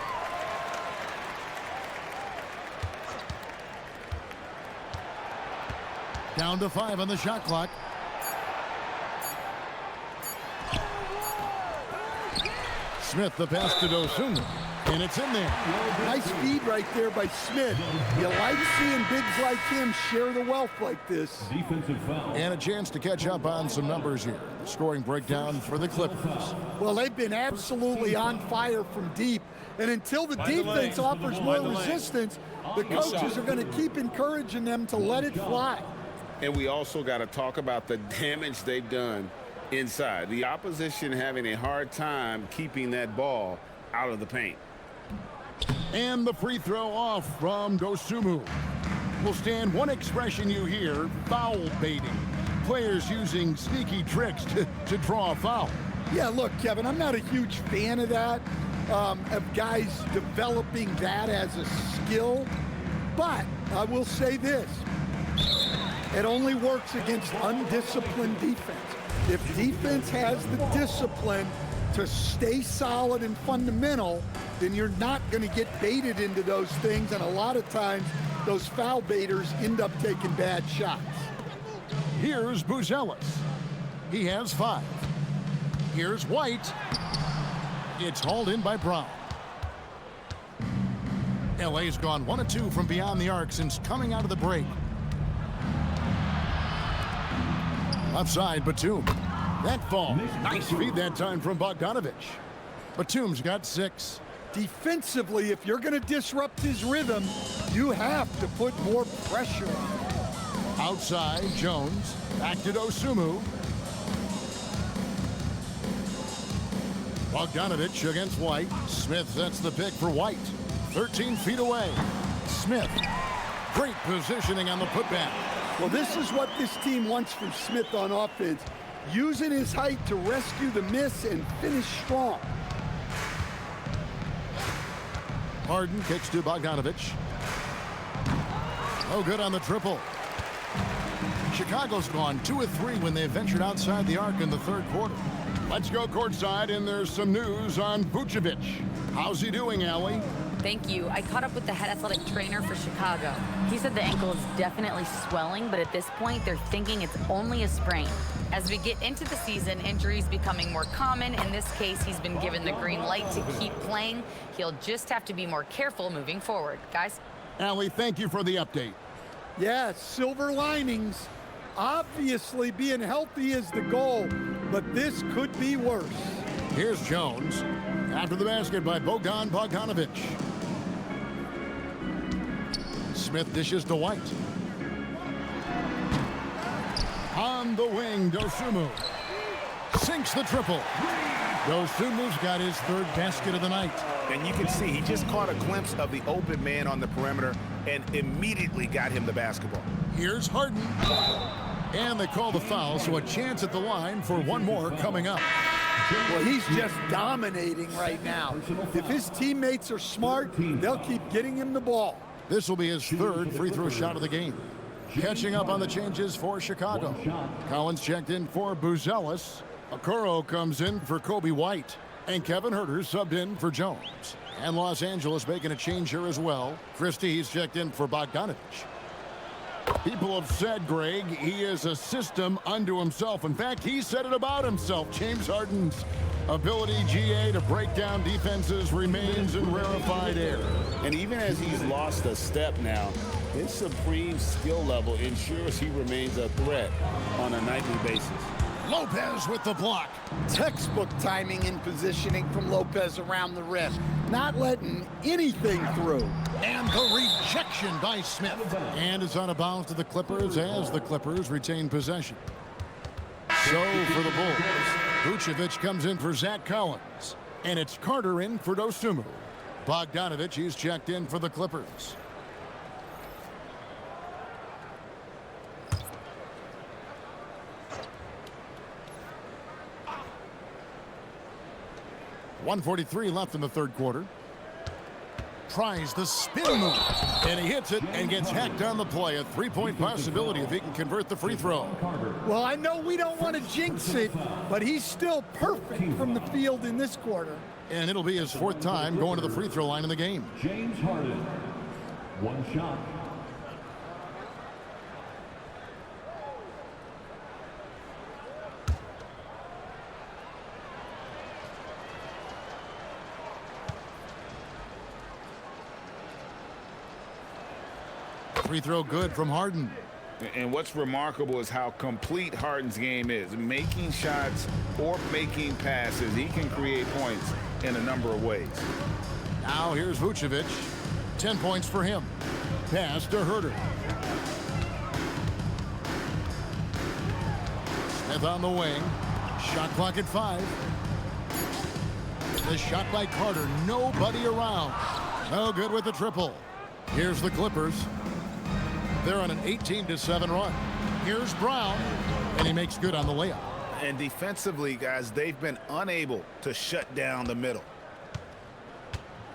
Down to 5 on the shot clock. Smith, the pass to Dosunmu. And it's in there. Nice feed right there by Smith. You like seeing bigs like him share the wealth like this. Defensive foul. And a chance to catch up on some numbers here. Scoring breakdown for the Clippers. Well, they've been absolutely on fire from deep. And until the defense offers more resistance, the coaches are going to keep encouraging them to let it fly. And we also got to talk about the damage they've done inside. The opposition having a hard time keeping that ball out of the paint. And the free throw off from Dosunmu. Will stand one expression you hear: foul baiting. Players using sneaky tricks to draw a foul. Yeah, look, Kevin, I'm not a huge fan of that, of guys developing that as a skill. But I will say this. It only works against undisciplined defense. If defense has the discipline to stay solid and fundamental, then you're not going to get baited into those things, and a lot of times those foul baiters end up taking bad shots. Here's Buzelis. He has 5. Here's White. It's hauled in by Brown. LA's gone 1 of 2 from beyond the arc since coming out of the break. Upside, Batum. That fall. Nice feed that time from Bogdanovic. Batum's got 6. Defensively, if you're going to disrupt his rhythm, you have to put more pressure on him. Outside, Jones. Back to Dosunmu. Bogdanovic against White. Smith sets the pick for White. 13 feet away. Smith. Great positioning on the putback. Well, this is what this team wants from Smith on offense. Using his height to rescue the miss and finish strong. Harden kicks to Bogdanovic. Oh, good on the triple. Chicago's gone 2 of 3 when they ventured outside the arc in the third quarter. Let's go courtside, and there's some news on Vucevic. How's he doing, Allie? Thank you. I caught up with the head athletic trainer for Chicago. He said the ankle is definitely swelling, but at this point, they're thinking it's only a sprain. As we get into the season, injuries becoming more common. In this case, he's been given the green light to keep playing. He'll just have to be more careful moving forward. Guys? Allie, thank you for the update. Yeah, silver linings. Obviously, being healthy is the goal, but this could be worse. Here's Jones. After the basket by Bogdanovic. Smith dishes to White. On the wing, Dosunmu. Sinks the triple. Dosunmu's got his 3rd basket of the night. And you can see he just caught a glimpse of the open man on the perimeter and immediately got him the basketball. Here's Harden. And they call the foul, so a chance at the line for one more coming up. Well, he's just dominating right now. If his teammates are smart, they'll keep getting him the ball. This will be his 3rd free throw shot of the game. Catching up on the changes for Chicago. Collins checked in for Buzelis. Okoro comes in for Coby White. And Kevin Huerter subbed in for Jones. And Los Angeles making a change here as well. Christie's checked in for Bogdanovic. People have said, Greg, he is a system unto himself. In fact, he said it about himself. James Harden's ability, GA, to break down defenses remains in rarefied air. And even as he's lost a step now, his supreme skill level ensures he remains a threat on a nightly basis. Lopez with the block. Textbook timing and positioning from Lopez around the rim. Not letting anything through. And the rejection by Smith. And it's out of bounds to the Clippers as the Clippers retain possession. So for the Bulls, Vucevic comes in for Zach Collins. And it's Carter in for Dosunmu. Bogdanovic, he's checked in for the Clippers. .143 left in the third quarter. Tries the spin move, and he hits it and gets hacked on the play. A three-point possibility if he can convert the free throw. Well, I know we don't want to jinx it, but he's still perfect from the field in this quarter. And it'll be his fourth time going to the free throw line in the game. James Harden. One shot. Free throw good from Harden. And what's remarkable is how complete Harden's game is. Making shots or making passes, he can create points in a number of ways. Now here's Vucevic. 10 points for him. Pass to Huerter. Smith on the wing. Shot clock at 5. The shot by Carter. Nobody around. No good with the triple. Here's the Clippers. They're on an 18-7 run. Here's Brown, and he makes good on the layup. And defensively, guys, they've been unable to shut down the middle.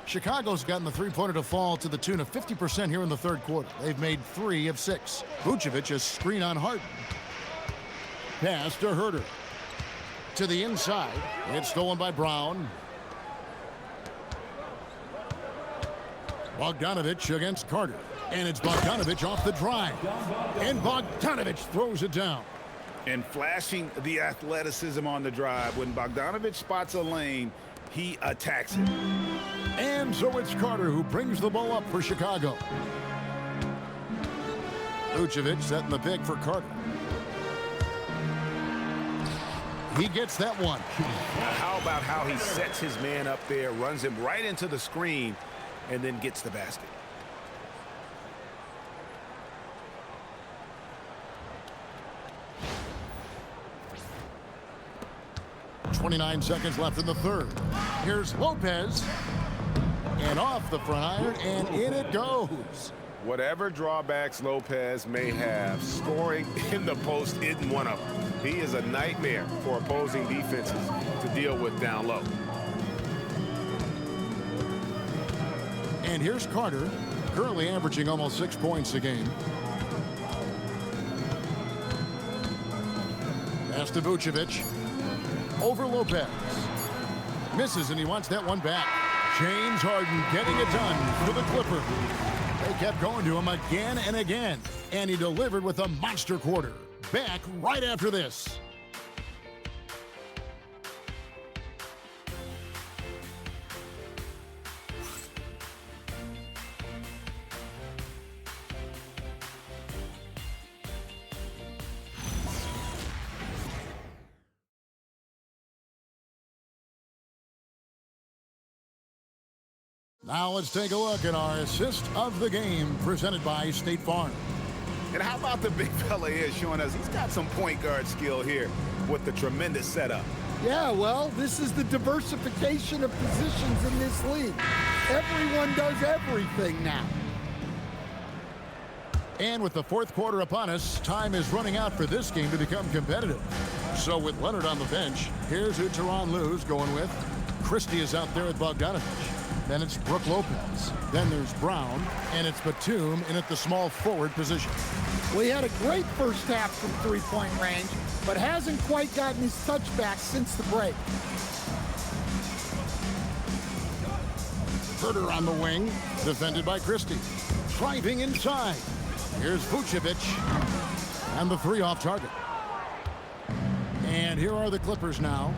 Chicago's gotten the three-pointer to fall to the tune of 50% here in the third quarter. They've made 3 of 6. Vucevic a screen on Harden. Pass to Huerter. To the inside. It's stolen by Brown. Bogdanovic against Carter. And it's Bogdanovic off the drive. And Bogdanovic throws it down. And flashing the athleticism on the drive. When Bogdanovic spots a lane, he attacks it. And so it's Carter who brings the ball up for Chicago. Vucevic setting the pick for Carter. He gets that one. Now how about how he sets his man up there, runs him right into the screen, and then gets the basket. 29 seconds left in the third. Here's Lopez. And off the front iron, and in it goes. Whatever drawbacks Lopez may have, scoring in the post isn't one of them. He is a nightmare for opposing defenses to deal with down low. And here's Carter, currently averaging almost 6 points a game. Pass to Vucevic. Over Lopez. Misses, and he wants that one back. James Harden getting it done for the Clippers. They kept going to him again and again, and he delivered with a monster quarter. Back right after this. Now let's take a look at our assist of the game presented by State Farm. And how about the big fella here showing us he's got some point guard skill here with the tremendous setup. Yeah, well, this is the diversification of positions in this league. Everyone does everything now. And with the fourth quarter upon us, time is running out for this game to become competitive. So with Leonard on the bench, here's who Tyronn Lue's going with. Christie is out there at Bogdanovic. Then it's Brook Lopez. Then there's Brown, and it's Batum in at the small forward position. Well, he had a great first half from three-point range, but hasn't quite gotten his touchback since the break. Herder on the wing, defended by Christie. Driving inside. Here's Vucevic. And the three off target. And here are the Clippers now.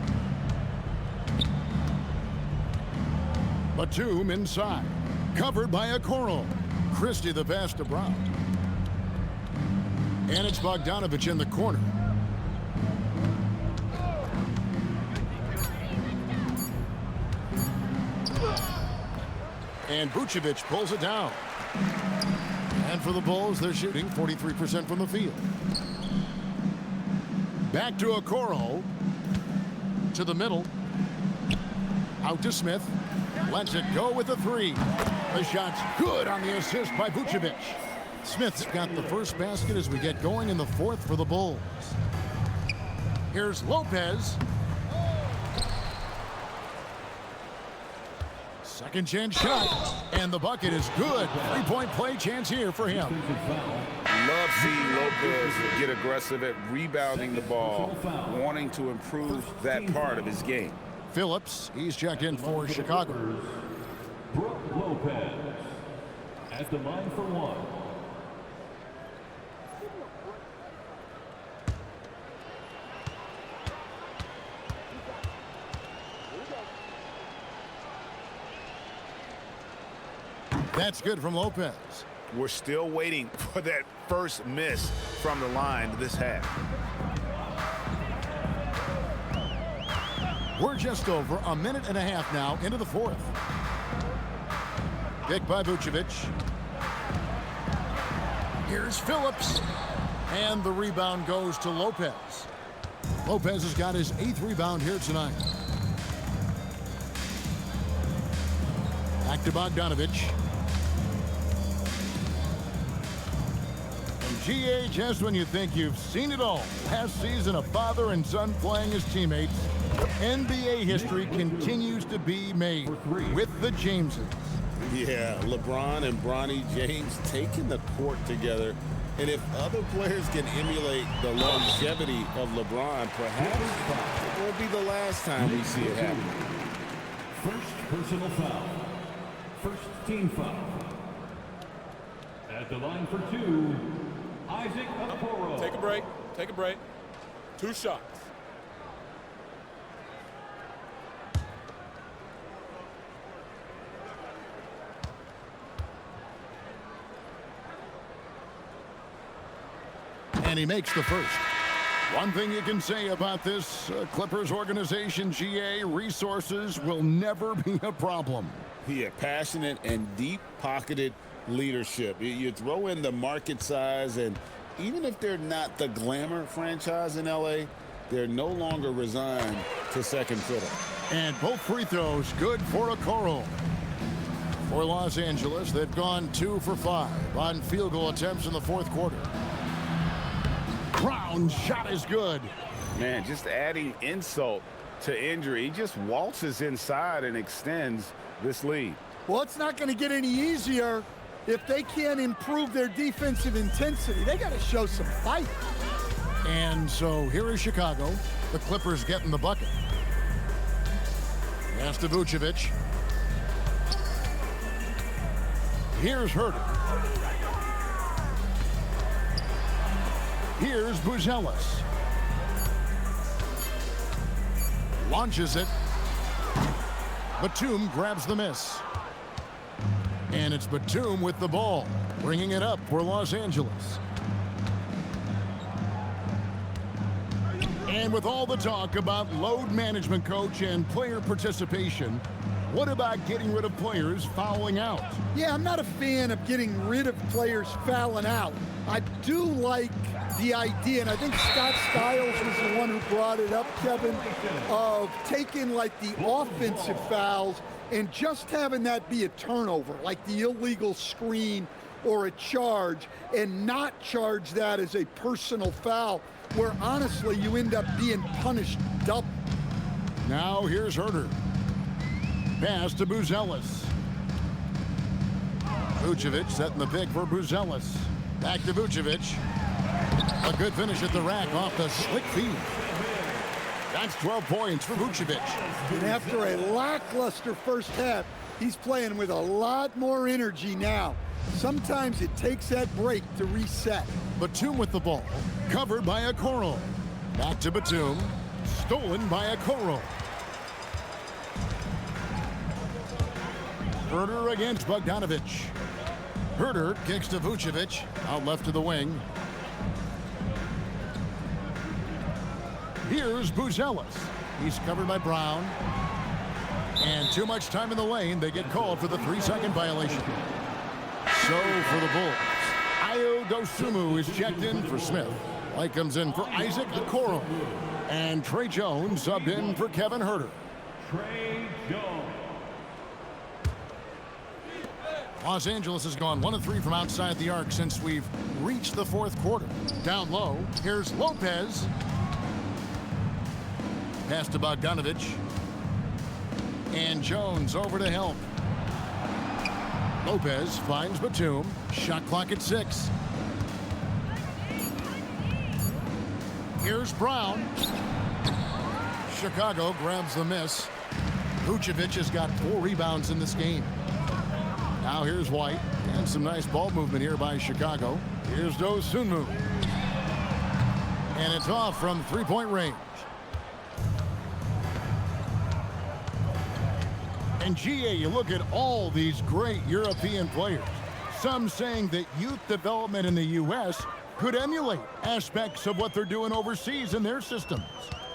Batum inside. Covered by Okoro. Christie the pass to Brown. And it's Bogdanovic in the corner. And Vucevic pulls it down. And for the Bulls, they're shooting 43% from the field. Back to Okoro. To the middle. Out to Smith. Lets it go with the three. The shot's good on the assist by Vucevic. Smith's got the first basket as we get going in the fourth for the Bulls. Here's Lopez. Second chance shot, and the bucket is good. Three-point play chance here for him. Love seeing Lopez get aggressive at rebounding the ball, wanting to improve that part of his game. Phillips, he's checked in for Chicago. Brook Lopez at the line for one. That's good from Lopez. We're still waiting for that first miss from the line this half. We're just over a minute and a half now into the fourth. Pick by Vucevic. Here's Phillips. And the rebound goes to Lopez. Lopez has got his 8th rebound here tonight. Back to Bogdanovic. GA, just when you think you've seen it all. Last season, a father and son playing as teammates. NBA history continues to be made with the Jameses. Yeah, LeBron and Bronny James taking the court together. And if other players can emulate the longevity of LeBron, perhaps it won't be the last time we see it happen. First personal foul. First team foul. At the line for two, Isaac Okoro. Take a break. Take a break. 2 shots. And he makes the first. One thing you can say about this Clippers organization, GA, resources will never be a problem. Yeah, passionate and deep-pocketed leadership. You throw in the market size, and even if they're not the glamour franchise in LA, they're no longer resigned to second fiddle. And both free throws good for Okoro. For Los Angeles, they've gone 2 for 5 on field goal attempts in the fourth quarter. Brown's shot is good. Man, just adding insult to injury. He just waltzes inside and extends this lead. Well, it's not going to get any easier if they can't improve their defensive intensity. They got to show some fight. And so here is Chicago. The Clippers getting the bucket. Pass to Vucevic. Here's Herder. Here's Buzelis. Launches it. Batum grabs the miss. And it's Batum with the ball, bringing it up for Los Angeles. And with all the talk about load management, coach, and player participation, what about getting rid of players fouling out? Yeah, I'm not a fan of getting rid of players fouling out. I do like the idea, and I think Scott Skiles was the one who brought it up, Kevin, of taking like the offensive fouls and just having that be a turnover, like the illegal screen or a charge, and not charge that as a personal foul, where honestly you end up being punished double. Now here's Herder. Pass to Buzelis. Vucevic setting the pick for Buzelis. Back to Vucevic. A good finish at the rack off the slick feed. That's 12 points for Vucevic. And after a lackluster first half, He's playing with a lot more energy now. Sometimes it takes that break to reset. Batum with the ball, covered by Okoro. Back to Batum, stolen by Okoro. Herder against Bogdanovic. Herder kicks to Vucevic, out left to the wing. Here's Buzelis. He's covered by Brown. And too much time in the lane. They get called for the 3-second violation. So for the Bulls, Ayo Dosunmu is checked in for Smith. White comes in for Isaac Okoro. And Trey Jones subbed in for Kevin Herder. Trey Jones. Los Angeles has gone 1 of 3 from outside the arc since we've reached the fourth quarter. Down low, here's Lopez. Pass to Bogdanovic. And Jones over to help. Lopez finds Batum. Shot clock at 6. Here's Brown. Chicago grabs the miss. Vucevic has got 4 rebounds in this game. Now here's White. And some nice ball movement here by Chicago. Here's Dosunmu. And it's off from 3-point range. And GA, you look at all these great European players. Some saying that youth development in the U.S. could emulate aspects of what they're doing overseas in their systems.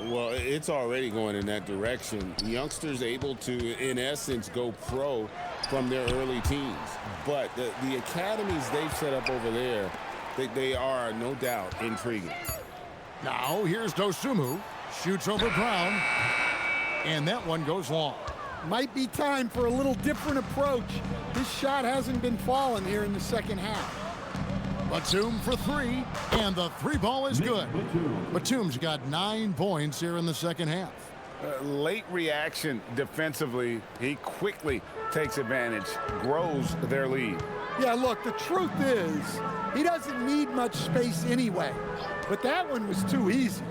Well, it's already going in that direction. Youngsters able to, in essence, go pro from their early teens. But the academies they've set up over there, they are, no doubt, intriguing. Now, here's Dosunmu. Shoots over Brown. And that one goes long. Might be time for a little different approach. This shot hasn't been falling here in the second half. Batum for 3, and the 3-ball is good. Batum's got 9 points here in the second half. Late reaction defensively. He quickly takes advantage, grows their lead. Yeah, look, the truth is, he doesn't need much space anyway. But that one was too easy.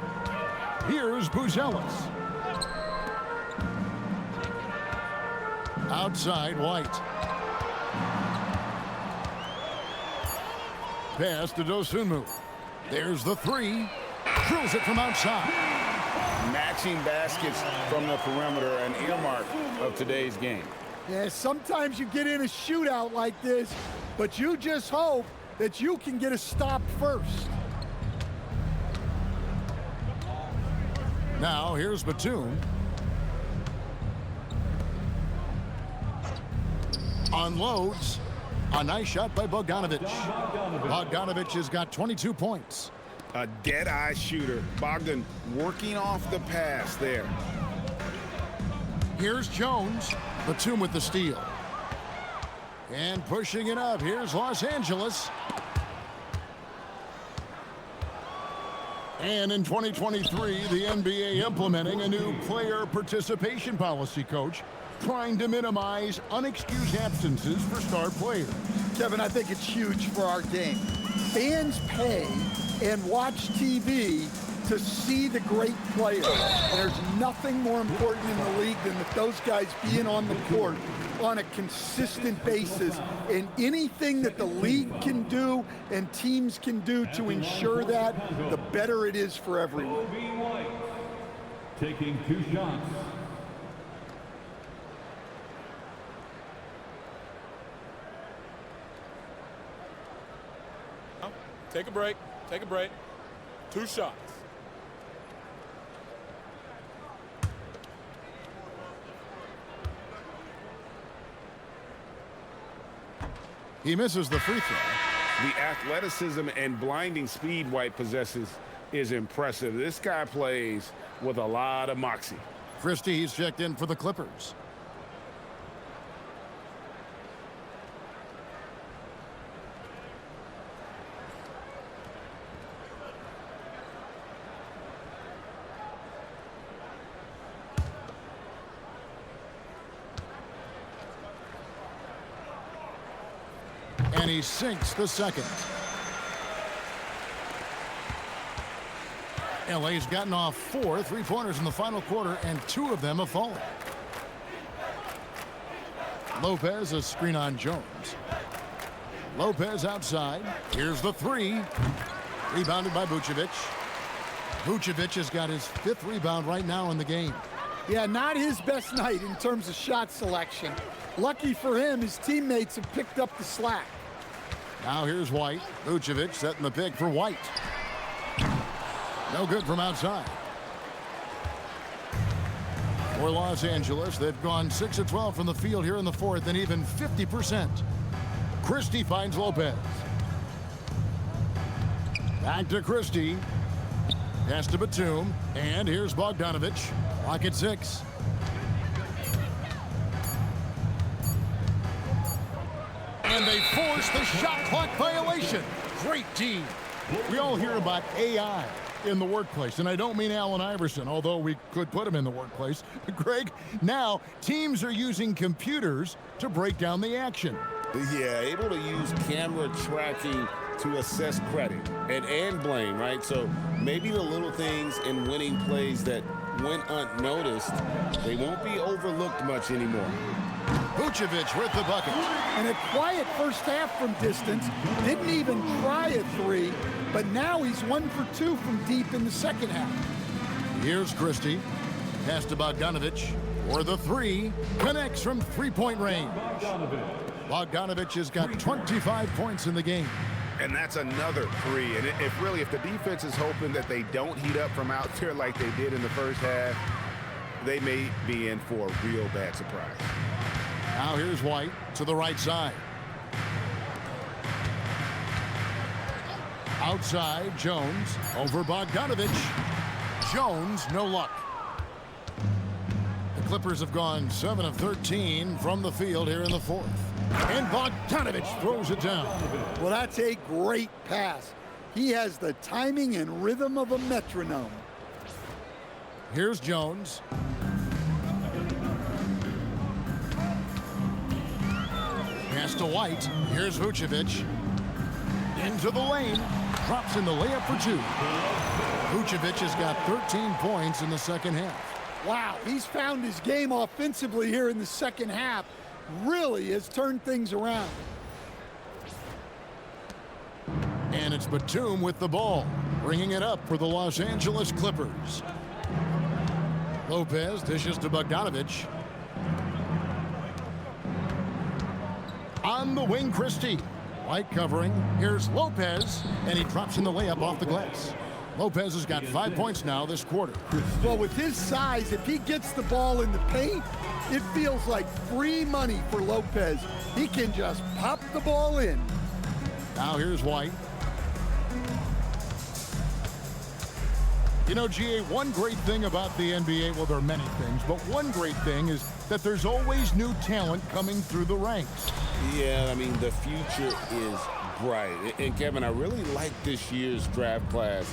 Here's Buzelis. Outside, White. Pass to Dosunmu. There's the 3. Drills it from outside. Matching baskets from the perimeter, an earmark of today's game. Yeah, sometimes you get in a shootout like this, but you just hope that you can get a stop first. Now, here's Batum. Unloads. A nice shot by Bogdanovic. Bogdanovic has got 22 points. A dead-eye shooter. Bogdan working off the pass there. Here's Jones. Batum with the steal. And pushing it up. Here's Los Angeles. And in 2023, the NBA implementing a new player participation policy, Coach, trying to minimize unexcused absences for star players. Kevin, I think it's huge for our game. Fans pay and watch TV to see the great players. And there's nothing more important in the league than that those guys being on the court on a consistent basis. And anything that the league can do and teams can do to ensure that, the better it is for everyone. Coby White taking 2 shots. Take a break. Take a break. 2 shots. He misses the free throw. The athleticism and blinding speed White possesses is impressive. This guy plays with a lot of moxie. Christie, he's checked in for the Clippers. And he sinks the second. LA's gotten off 4 3-pointers in the final quarter, and 2 of them have fallen. Lopez, a screen on Jones. Lopez outside. Here's the three. Rebounded by Vucevic. Vucevic has got his 5th rebound right now in the game. Yeah, not his best night in terms of shot selection. Lucky for him, his teammates have picked up the slack. Now here's White. Vucevic setting the pick for White. No good from outside. For Los Angeles, they've gone 6 of 12 from the field here in the 4th and even 50%. Christie finds Lopez. Back to Christie. Pass to Batum. And here's Bogdanovic. Clock at 6. And they force the shot clock violation. Great team. We all hear about AI in the workplace, and I don't mean Allen Iverson, although we could put him in the workplace. Greg, now teams are using computers to break down the action. Yeah, able to use camera tracking to assess credit and blame, right? So maybe the little things in winning plays that went unnoticed, they won't be overlooked much anymore. Vucevic with the bucket. And a quiet first half from distance. Didn't even try a 3, but now he's 1 for 2 from deep in the second half. Here's Christie. Pass to Bogdanovic. For the 3. Connects from 3-point range. Bogdanovic has got 25 points in the game. And that's another 3. And if the defense is hoping that they don't heat up from out there like they did in the first half, they may be in for a real bad surprise. Now here's White to the right side. Outside, Jones over Bogdanovic. Jones, no luck. The Clippers have gone 7 of 13 from the field here in the 4th. And Bogdanovic throws it down. Well, that's a great pass. He has the timing and rhythm of a metronome. Here's Jones. Pass to White. Here's Vucevic. Into the lane. Drops in the layup for 2. Vucevic has got 13 points in the second half. Wow, he's found his game offensively here in the second half. Really has turned things around. And it's Batum with the ball, bringing it up for the Los Angeles Clippers. Lopez dishes to Bogdanovic. On the wing, Christie. White covering. Here's Lopez, and he drops in the layup off the glass. Lopez has got 5 points now this quarter. Well, with his size, if he gets the ball in the paint, it feels like free money for Lopez. He can just pop the ball in. Now here's White. You know, GA, one great thing about the NBA, well, there are many things, but one great thing is that there's always new talent coming through the ranks. Yeah, I mean, the future is bright. And Kevin, I really like this year's draft class.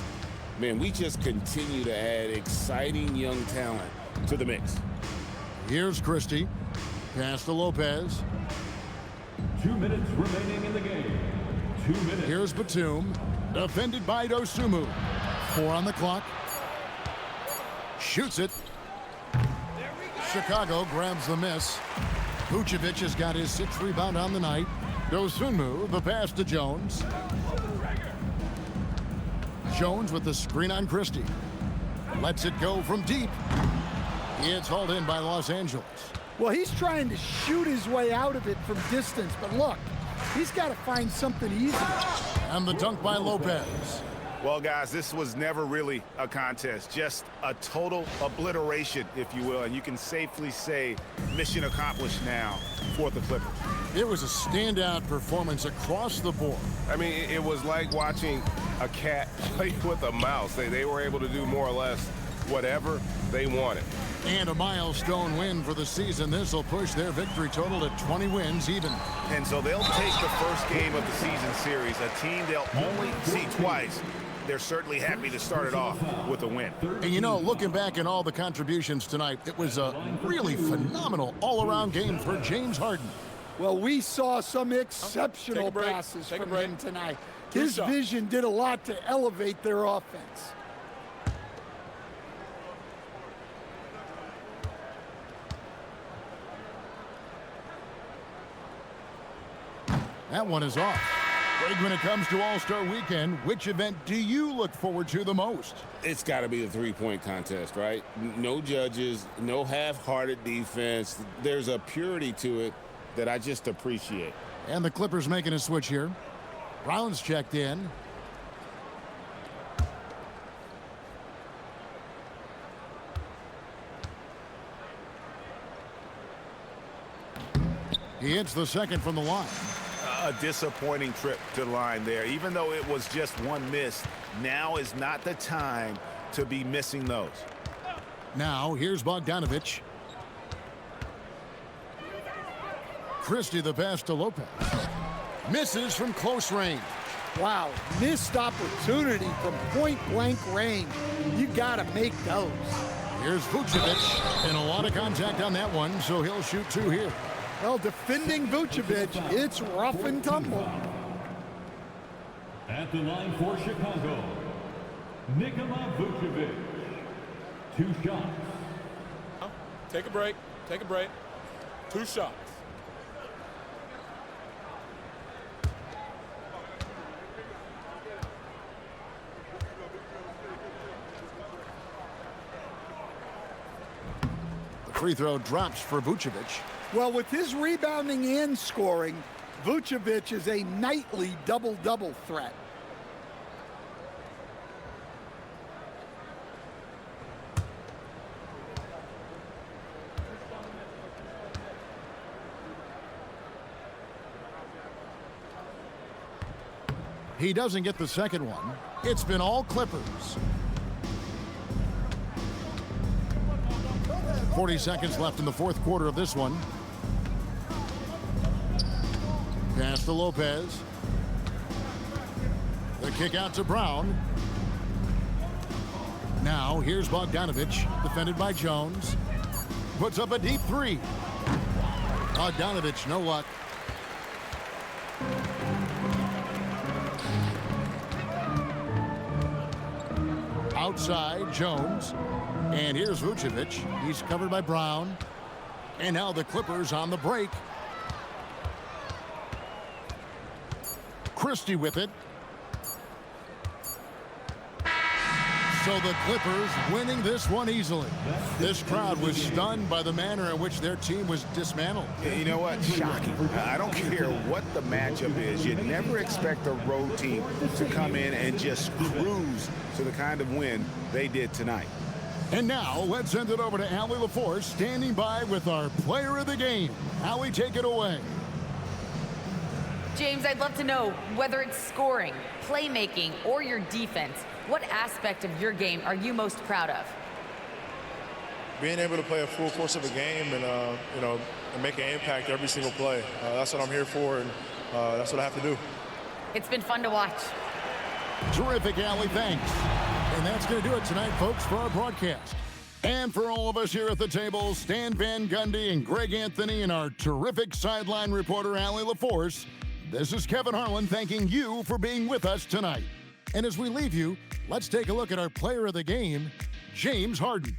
Man, we just continue to add exciting young talent to the mix. Here's Christie. Pass to Lopez. 2 minutes remaining in the game. 2 minutes. Here's Batum. Defended by Dosunmu. 4 on the clock. Shoots it. Chicago grabs the miss. Vucevic has got his 6th rebound on the night. Dosunmu, the pass to Jones. Jones with the screen on Christie. Lets it go from deep. It's hauled in by Los Angeles. Well, he's trying to shoot his way out of it from distance, but look, he's got to find something easy. And the dunk by Lopez. Well, guys, this was never really a contest, just a total obliteration, if you will, and you can safely say mission accomplished now for the Clippers. It was a standout performance across the board. I mean, it was like watching a cat play with a mouse. They were able to do more or less whatever they wanted. And a milestone win for the season. This will push their victory total to 20 wins even. And so they'll take the first game of the season series, a team they'll only see twice. They're certainly happy to start it off with a win. And you know, looking back at all the contributions tonight, it was a really phenomenal all-around game for James Harden. Well, we saw some exceptional passes from him tonight. His vision did a lot to elevate their offense. That one is off. Greg, when it comes to All-Star Weekend, which event do you look forward to the most? It's got to be the three-point contest, right? No judges, no half-hearted defense. There's a purity to it that I just appreciate. And the Clippers making a switch here. Brown's checked in. He hits the second from the line. A disappointing trip to the line there. Even though it was just one miss, now is not the time to be missing those. Now, here's Bogdanovic. Christie the pass to Lopez. Misses from close range. Wow, missed opportunity from point-blank range. You got to make those. Here's Vucevic, and a lot of contact on that one, so he'll shoot two here. Well, defending Vucevic, it's rough and tumble. At the line for Chicago, Nikola Vucevic. 2 shots. Take a break. Take a break. 2 shots. The free throw drops for Vucevic. Well, with his rebounding and scoring, Vucevic is a nightly double-double threat. He doesn't get the second one. It's been all Clippers. 40 seconds left in the fourth quarter of this one. Pass to Lopez. The kick out to Brown. Now here's Bogdanovic, defended by Jones. Puts up a deep three. Bogdanovic, no luck. Outside, Jones. And here's Vucevic. He's covered by Brown. And now the Clippers on the break. Christie with it. So the Clippers winning this one easily. This crowd was stunned by the manner in which their team was dismantled. You know what? Shocking. I don't care what the matchup is. You never expect a road team to come in and just cruise to the kind of win they did tonight. And now let's send it over to Allie LaForce, standing by with our player of the game. Allie, take it away. James, I'd love to know whether it's scoring, playmaking, or your defense. What aspect of your game are you most proud of? Being able to play a full course of a game and, and make an impact every single play. That's what I'm here for, and that's what I have to do. It's been fun to watch. Terrific, Allie. Thanks. And that's going to do it tonight, folks, for our broadcast. And for all of us here at the table, Stan Van Gundy and Greg Anthony and our terrific sideline reporter, Allie LaForce, this is Kevin Harlan thanking you for being with us tonight. And as we leave you, let's take a look at our player of the game, James Harden.